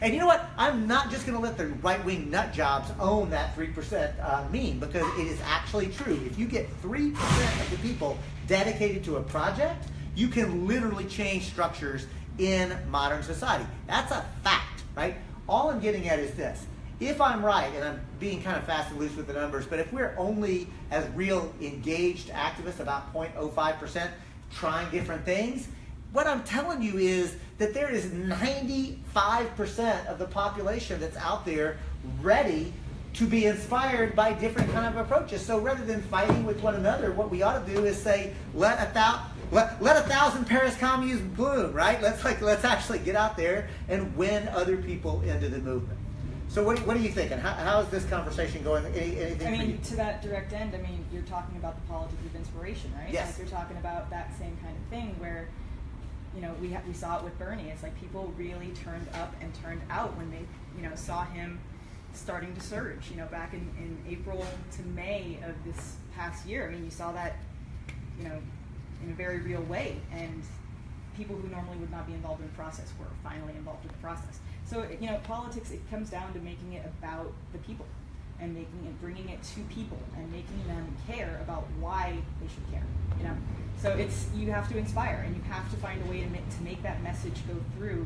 and you know what? I'm not just going to let the right-wing nut jobs own that 3% meme, because it is actually true. If you get 3% of the people dedicated to a project, you can literally change structures in modern society. That's a fact, right? All I'm getting at is this. If I'm right, and I'm being kind of fast and loose with the numbers, but if we're only as real engaged activists, about 0.05%, trying different things, what I'm telling you is that there is 95% of the population that's out there ready to be inspired by different kind of approaches. So rather than fighting with one another, what we ought to do is say, let 1,000 Paris communes bloom, right? Let's actually get out there and win other people into the movement. So what are you thinking? How is this conversation going? Anything I for you? mean, to that direct end, I mean, you're talking about the politics of inspiration, right? Yes. Like you're talking about that same kind of thing where, you know, we saw it with Bernie. It's like people really turned up and turned out when they, you know, saw him starting to surge, you know, back in April to May of this past year. I mean, you saw that, you know, in a very real way, and people who normally would not be involved in the process were finally involved in the process. So, you know, politics, it comes down to making it about the people and bringing it to people and making them care about why they should care, you know? So you have to inspire, and you have to find a way to make that message go through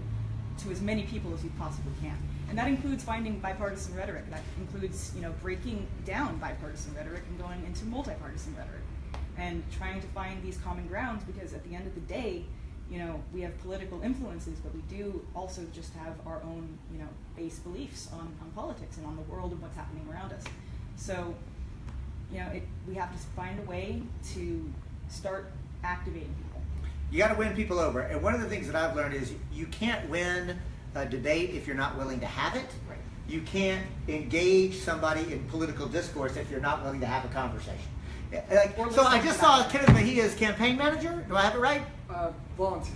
to as many people as you possibly can. And that includes finding bipartisan rhetoric. That includes, you know, breaking down bipartisan rhetoric and going into multi-partisan rhetoric and trying to find these common grounds, because at the end of the day, you know, we have political influences, but we do also just have our own, you know, base beliefs on politics and on the world and what's happening around us. So, you know, we have to find a way to start activating people. You got to win people over. And one of the things that I've learned is you can't win a debate if you're not willing to have it. Right. You can't engage somebody in political discourse if you're not willing to have a conversation. So I just saw Kenneth Mejia's campaign manager. Do I have it right? Volunteer.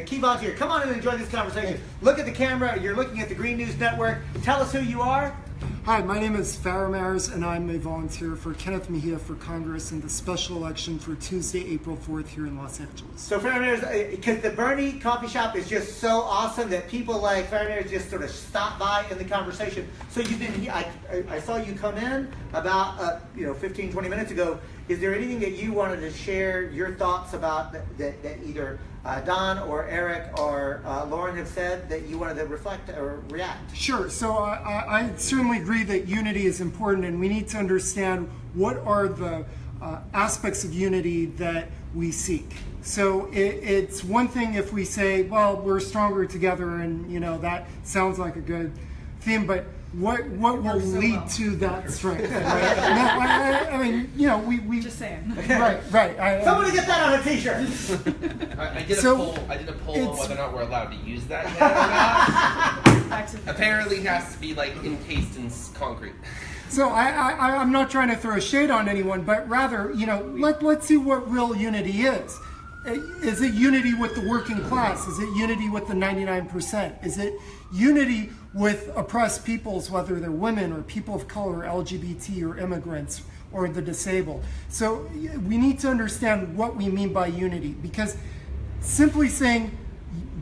Key volunteer. Come on in and enjoy this conversation. Look at the camera. You're looking at the Green News Network. Tell us who you are. Hi, my name is Faramars, and I'm a volunteer for Kenneth Mejia for Congress in the special election for Tuesday, April 4th here in Los Angeles. So Faramars, because the Bernie coffee shop is just so awesome that people like Faramars just sort of stop by in the conversation. So you didn't. I saw you come in about 15, 20 minutes ago. Is there anything that you wanted to share your thoughts about that either Don or Eric or Lauren have said that you wanted to reflect or react? Sure. So I certainly agree that unity is important, and we need to understand what are the aspects of unity that we seek. So it's one thing if we say, well, we're stronger together, and you know that sounds like a good theme, but what will lead to that strength? Right? No, I mean, you know, we Just saying. Right. Somebody get that on a T-shirt. I did a poll on whether or not we're allowed to use that yet or not. Apparently, it has to be like encased in concrete. So I'm not trying to throw shade on anyone, but rather, you know, let's see what real unity is. Is it unity with the working class? Is it unity with the 99%? Is it unity with oppressed peoples, whether they're women or people of color, LGBT or immigrants or the disabled? So we need to understand what we mean by unity, because simply saying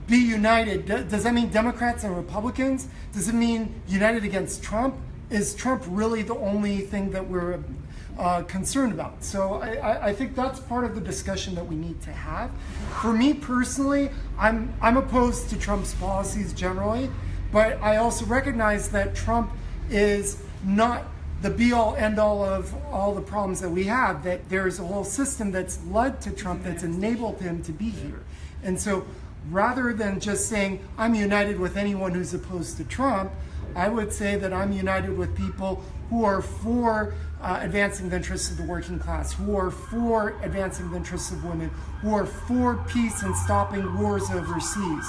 be united, does that mean Democrats and Republicans? Does it mean united against Trump? Is Trump really the only thing that we're concerned about? So I think that's part of the discussion that we need to have. For me personally, I'm opposed to Trump's policies generally, but I also recognize that Trump is not the be-all, end-all of all the problems that we have, that there's a whole system that's led to Trump that's enabled him to be here. And so rather than just saying, I'm united with anyone who's opposed to Trump, I would say that I'm united with people who are for advancing the interests of the working class, who are for advancing the interests of women, who are for peace and stopping wars overseas,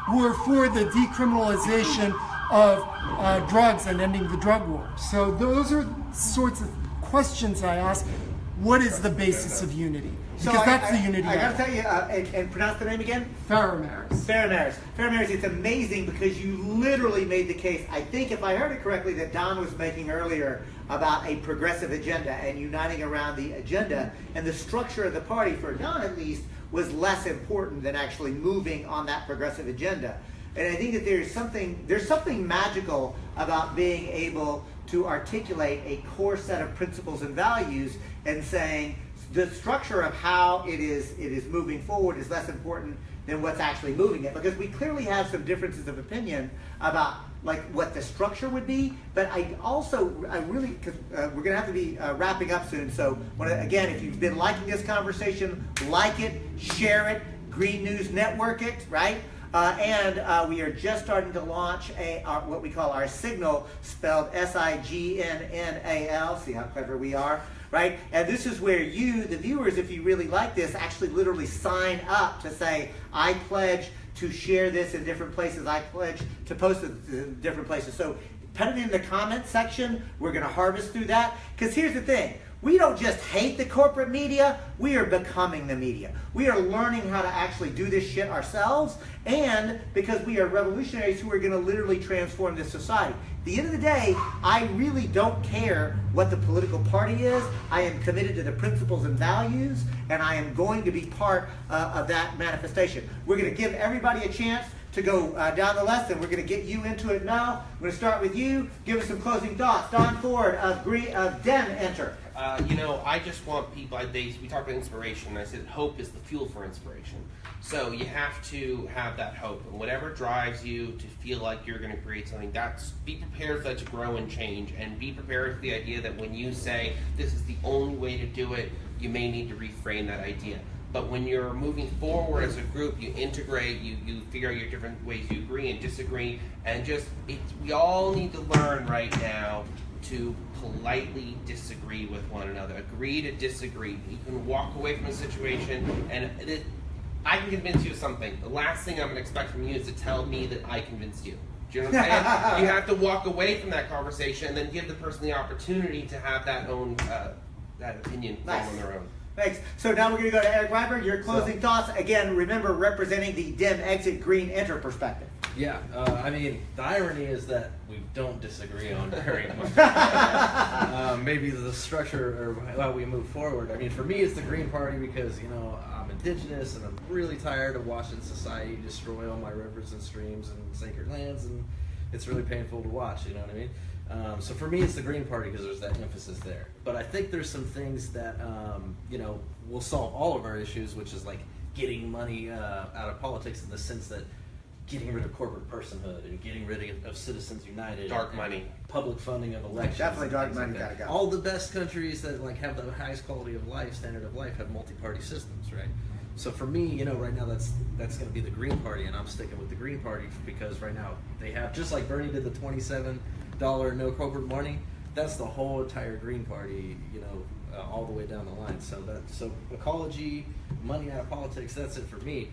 who are for the decriminalization of drugs and ending the drug war. So those are sorts of questions I ask. What is the basis of unity? Because that's the unity. I got to tell you, and pronounce the name again? Faramars. Faramars, it's amazing because you literally made the case, I think if I heard it correctly, that Don was making earlier about a progressive agenda and uniting around the agenda, and the structure of the party, for Don at least, was less important than actually moving on that progressive agenda. And I think that there's something magical about being able to articulate a core set of principles and values and saying the structure of how it is moving forward is less important than what's actually moving it, because we clearly have some differences of opinion about like what the structure would be. But I really, because we're going to have to be wrapping up soon, so again, if you've been liking this conversation, like it, share it, Green News Network it, right? And we are just starting to launch what we call our Signal, spelled SIGNNAL. See how clever we are, right? And this is where you, the viewers, if you really like this, actually literally sign up to say, I pledge to share this in different places. I pledge to post it in different places. So put it in the comment section. We're going to harvest through that. Because here's the thing. We don't just hate the corporate media, we are becoming the media. We are learning how to actually do this shit ourselves, and because we are revolutionaries who are going to literally transform this society. At the end of the day, I really don't care what the political party is. I am committed to the principles and values, and I am going to be part of that manifestation. We're going to give everybody a chance to go down the list, and we're going to get you into it now. I'm going to start with you. Give us some closing thoughts. Don Ford of Dem Enter. You know, I just want people, we talked about inspiration, and I said hope is the fuel for inspiration. So you have to have that hope, and whatever drives you to feel like you're going to create something, be prepared for that to grow and change, and be prepared for the idea that when you say this is the only way to do it, you may need to reframe that idea. But when you're moving forward as a group, you integrate, you figure out your different ways you agree and disagree, and we all need to learn right now to politely disagree with one another. Agree to disagree. You can walk away from a situation, and I can convince you of something. The last thing I'm going to expect from you is to tell me that I convinced you. Do you know what I'm saying? You have to walk away from that conversation and then give the person the opportunity to have that opinion form on their own. Thanks. So now we're going to go to Erik Rydberg. Your closing thoughts. Again, remember, representing the Dem Exit Green Enter perspective. Yeah, I mean, the irony is that we don't disagree on very much. Maybe the structure or how we move forward. I mean, for me, it's the Green Party because, you know, I'm indigenous and I'm really tired of watching society destroy all my rivers and streams and sacred lands, and it's really painful to watch, you know what I mean? So for me, it's the Green Party because there's that emphasis there. But I think there's some things that, you know, will solve all of our issues, which is like getting money out of politics in the sense that getting rid of corporate personhood and getting rid of Citizens United, dark money, public funding of elections. Definitely dark money gotta go. All the best countries that like have the highest quality of life, standard of life, have multi-party systems, right? So for me, you know, right now that's going to be the Green Party, and I'm sticking with the Green Party because right now they have, just like Bernie did the $27 no corporate money. That's the whole entire Green Party, you know, all the way down the line. So ecology, money out of politics. That's it for me.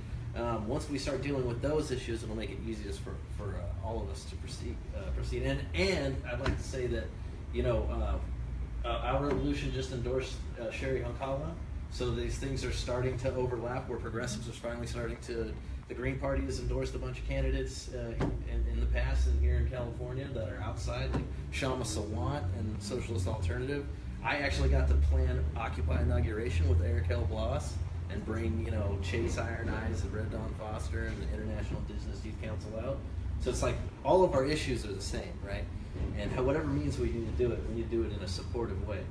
Once we start dealing with those issues, it'll make it easiest for all of us to proceed. And I'd like to say that, you know, our revolution just endorsed Sherry Hunkala. So these things are starting to overlap, where progressives are finally starting to. The Green Party has endorsed a bunch of candidates in the past and here in California that are outside, like Shama Sawant and Socialist Alternative. I actually got to plan Occupy inauguration with Eric L. Bloss and bring, you know, Chase Iron Eyes and Red Dawn Foster and the International Indigenous Youth Council out. So it's like all of our issues are the same, right? And whatever means we need to do it, we need to do it in a supportive way.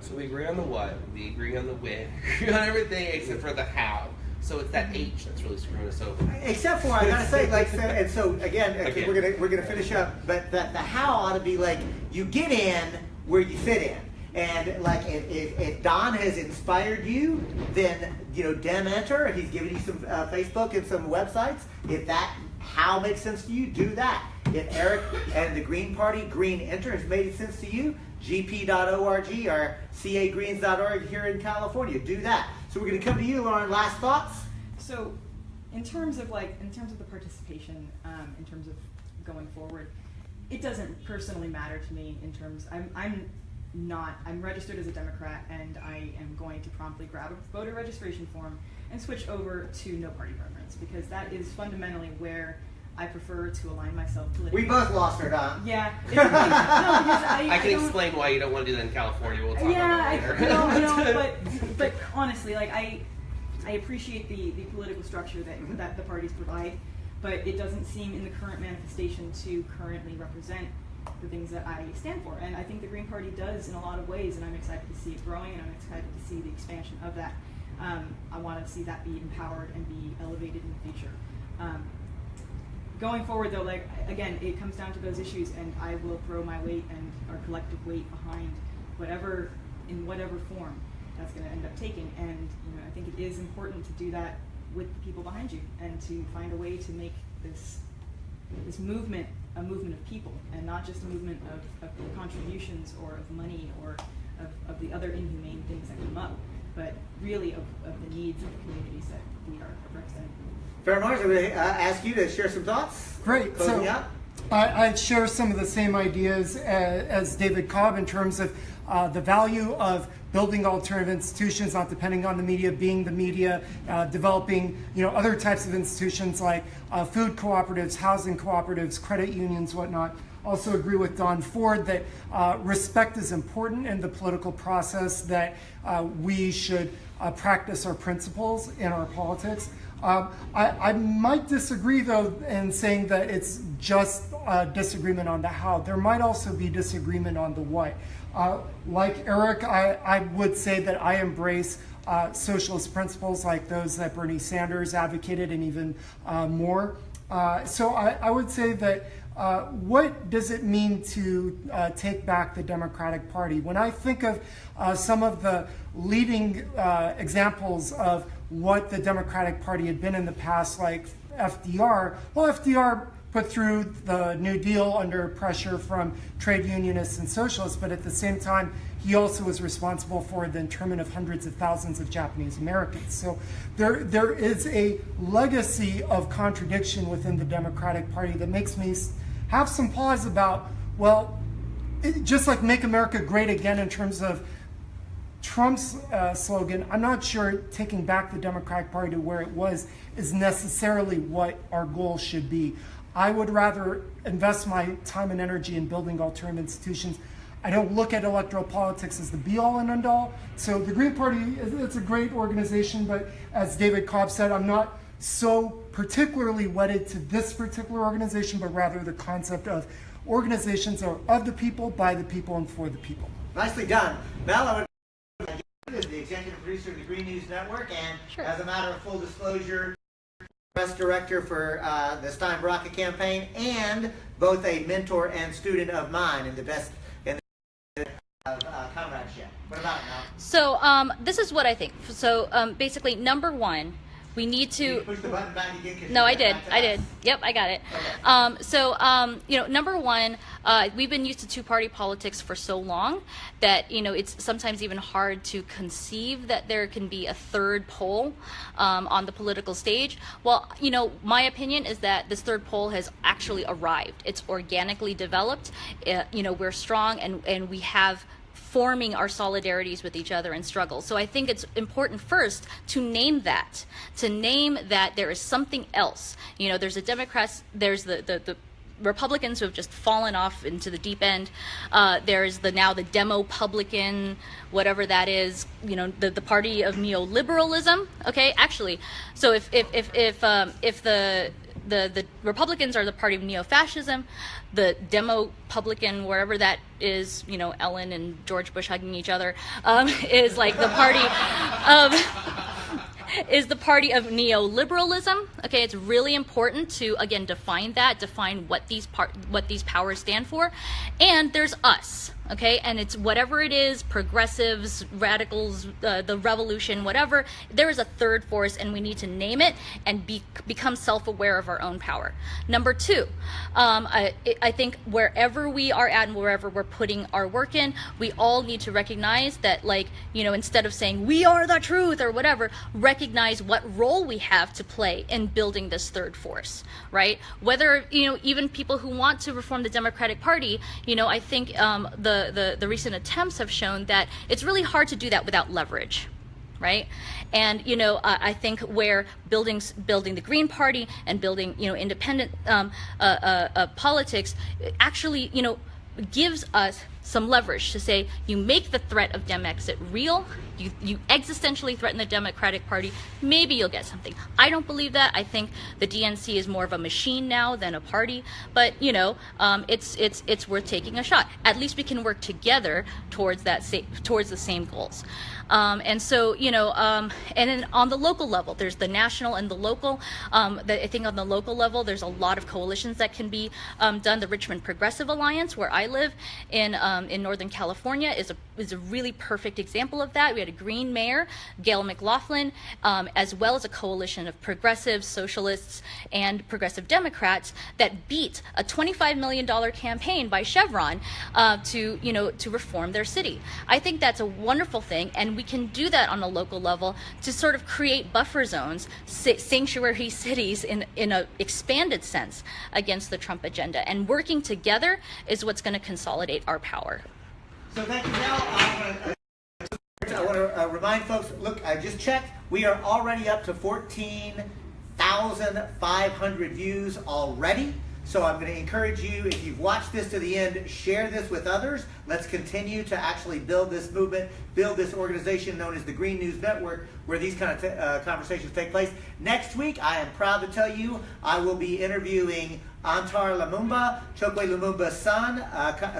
So we agree on the what, we agree on the when, we agree on everything except for the how. So it's that H that's really screwing us over. Except for, I gotta say, like, and so again, we're gonna finish up, but the how ought to be like, you get in where you fit in. And like, if Don has inspired you, then, you know, Dem Enter, he's given you some Facebook and some websites. If that how makes sense to you, do that. If Erik and the Green Party, Green Enter, has made sense to you, gp.org or cagreens.org here in California, do that. So we're going to come to you, Lauren. Last thoughts? So, in terms of the participation, in terms of going forward, it doesn't personally matter to me. In terms, I'm registered as a Democrat, and I am going to promptly grab a voter registration form and switch over to no party preference, because that is fundamentally where I prefer to align myself politically. We both lost her, Don. Yeah. It's no, because I can explain why you don't want to do that in California. We'll talk about that later. But honestly, like I appreciate the political structure that the parties provide, but it doesn't seem in the current manifestation to currently represent the things that I stand for. And I think the Green Party does in a lot of ways, and I'm excited to see it growing, and I'm excited to see the expansion of that. I want to see that be empowered and be elevated in the future. Going forward, though, like, again, it comes down to those issues, and I will throw my weight and our collective weight behind in whatever form that's going to end up taking. And, you know, I think it is important to do that with the people behind you, and to find a way to make this movement a movement of people, and not just a movement of contributions or of money or of the other inhumane things that come up, but really of the needs of the communities that we are representing. Fair Mars, I'm going to ask you to share some thoughts. Great. Closing So out. I share some of the same ideas as David Cobb in terms of the value of building alternative institutions, not depending on the media, being the media, developing other types of institutions like food cooperatives, housing cooperatives, credit unions, whatnot. Also agree with Don Ford that respect is important in the political process, that we should practice our principles in our politics. I might disagree, though, in saying that it's just disagreement on the how. There might also be disagreement on the what. Like Erik, I would say that I embrace socialist principles like those that Bernie Sanders advocated, and even more. So I would say that what does it mean to take back the Democratic Party? When I think of some of the leading examples of what the Democratic Party had been in the past, like FDR, well, FDR put through the New Deal under pressure from trade unionists and socialists, but at the same time, he also was responsible for the internment of hundreds of thousands of Japanese Americans. So there is a legacy of contradiction within the Democratic Party that makes me have some pause about, well, just like Make America Great Again in terms of Trump's slogan, I'm not sure taking back the Democratic Party to where it was is necessarily what our goal should be. I would rather invest my time and energy in building alternative institutions. I don't look at electoral politics as the be-all and end-all. So the Green Party, it's a great organization, but as David Cobb said, I'm not so particularly wedded to this particular organization, but rather the concept of organizations that are of the people, by the people, and for the people. Nicely done. Mel, I would is the executive producer of the Green News Network, and Sure. as a matter of full disclosure, press director for the Stein-Baraka campaign, and both a mentor and student of mine in the best of comradeship. What about it, Mel? So this is what I think. So basically, number one, we need Did you to. push the button back again? 'Cause No, you I went did. back to I us. did. Yep, I got it. Okay. Number one, we've been used to two-party politics for so long that, it's sometimes even hard to conceive that there can be a third pole on the political stage. Well, my opinion is that this third pole has actually arrived. It's organically developed. We're strong, and we have forming our solidarities with each other and struggle. So I think it's important first to name that there is something else. There's the Democrats, there's the Republicans who have just fallen off into the deep end. There's now the Demo-Publican, whatever that is, the party of neoliberalism. Okay, actually, so if the Republicans are the party of neo-fascism, the Demo-Publican, wherever that is, Ellen and George Bush hugging each other, is like the party of neoliberalism. Okay, it's really important to again define what these powers stand for, and there's us. Okay, and it's whatever it is, progressives, radicals, the revolution, whatever, there is a third force, and we need to name it and become self-aware of our own power. Number two, I think wherever we are at and wherever we're putting our work in, we all need to recognize that, instead of saying we are the truth or whatever, recognize what role we have to play in building this third force, right? Whether, even people who want to reform the Democratic Party, I think the recent attempts have shown that it's really hard to do that without leverage, right? And I think where building the Green Party and building independent politics actually gives us some leverage to say, you make the threat of Demexit real, you existentially threaten the Democratic Party, maybe you'll get something. I don't believe that. I think the DNC is more of a machine now than a party, but it's worth taking a shot. At least we can work together towards the same goals. And then on the local level, there's the national and the local. I think on the local level, there's a lot of coalitions that can be done. The Richmond Progressive Alliance, where I live in in Northern California is a really perfect example of that. We had a Green mayor, Gail McLaughlin, as well as a coalition of progressives, socialists, and progressive Democrats that beat a $25 million campaign by Chevron to reform their city. I think that's a wonderful thing, and we can do that on a local level to sort of create buffer zones, sanctuary cities in an expanded sense against the Trump agenda. And working together is what's going to consolidate our power. So thank you, Mel. I want to remind folks, look, I just checked. We are already up to 14,500 views already. So I'm going to encourage you, if you've watched this to the end, share this with others. Let's continue to actually build this movement, build this organization known as the Green News Network, where these kind of conversations take place. Next week, I am proud to tell you, I will be interviewing Antar Lumumba, Chokwe Lumumba's son,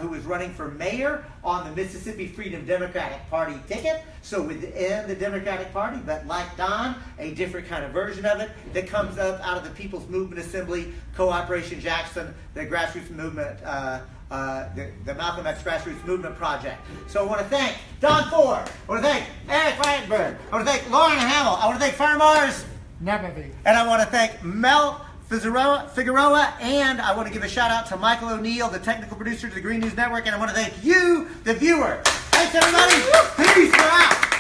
who is running for mayor on the Mississippi Freedom Democratic Party ticket. So within the Democratic Party, but like Don, a different kind of version of it that comes up out of the People's Movement Assembly, Cooperation Jackson, the grassroots movement, the Malcolm X Grassroots Movement Project. So I want to thank Don Ford. I want to thank Erik Rydberg. I want to thank Lauren Hammel. I want to thank Farmars. And I want to thank Mel Figueroa, and I want to give a shout out to Michael O'Neill, the technical producer to the Green News Network, and I want to thank you, the viewer. Thanks, everybody. Peace. We're out.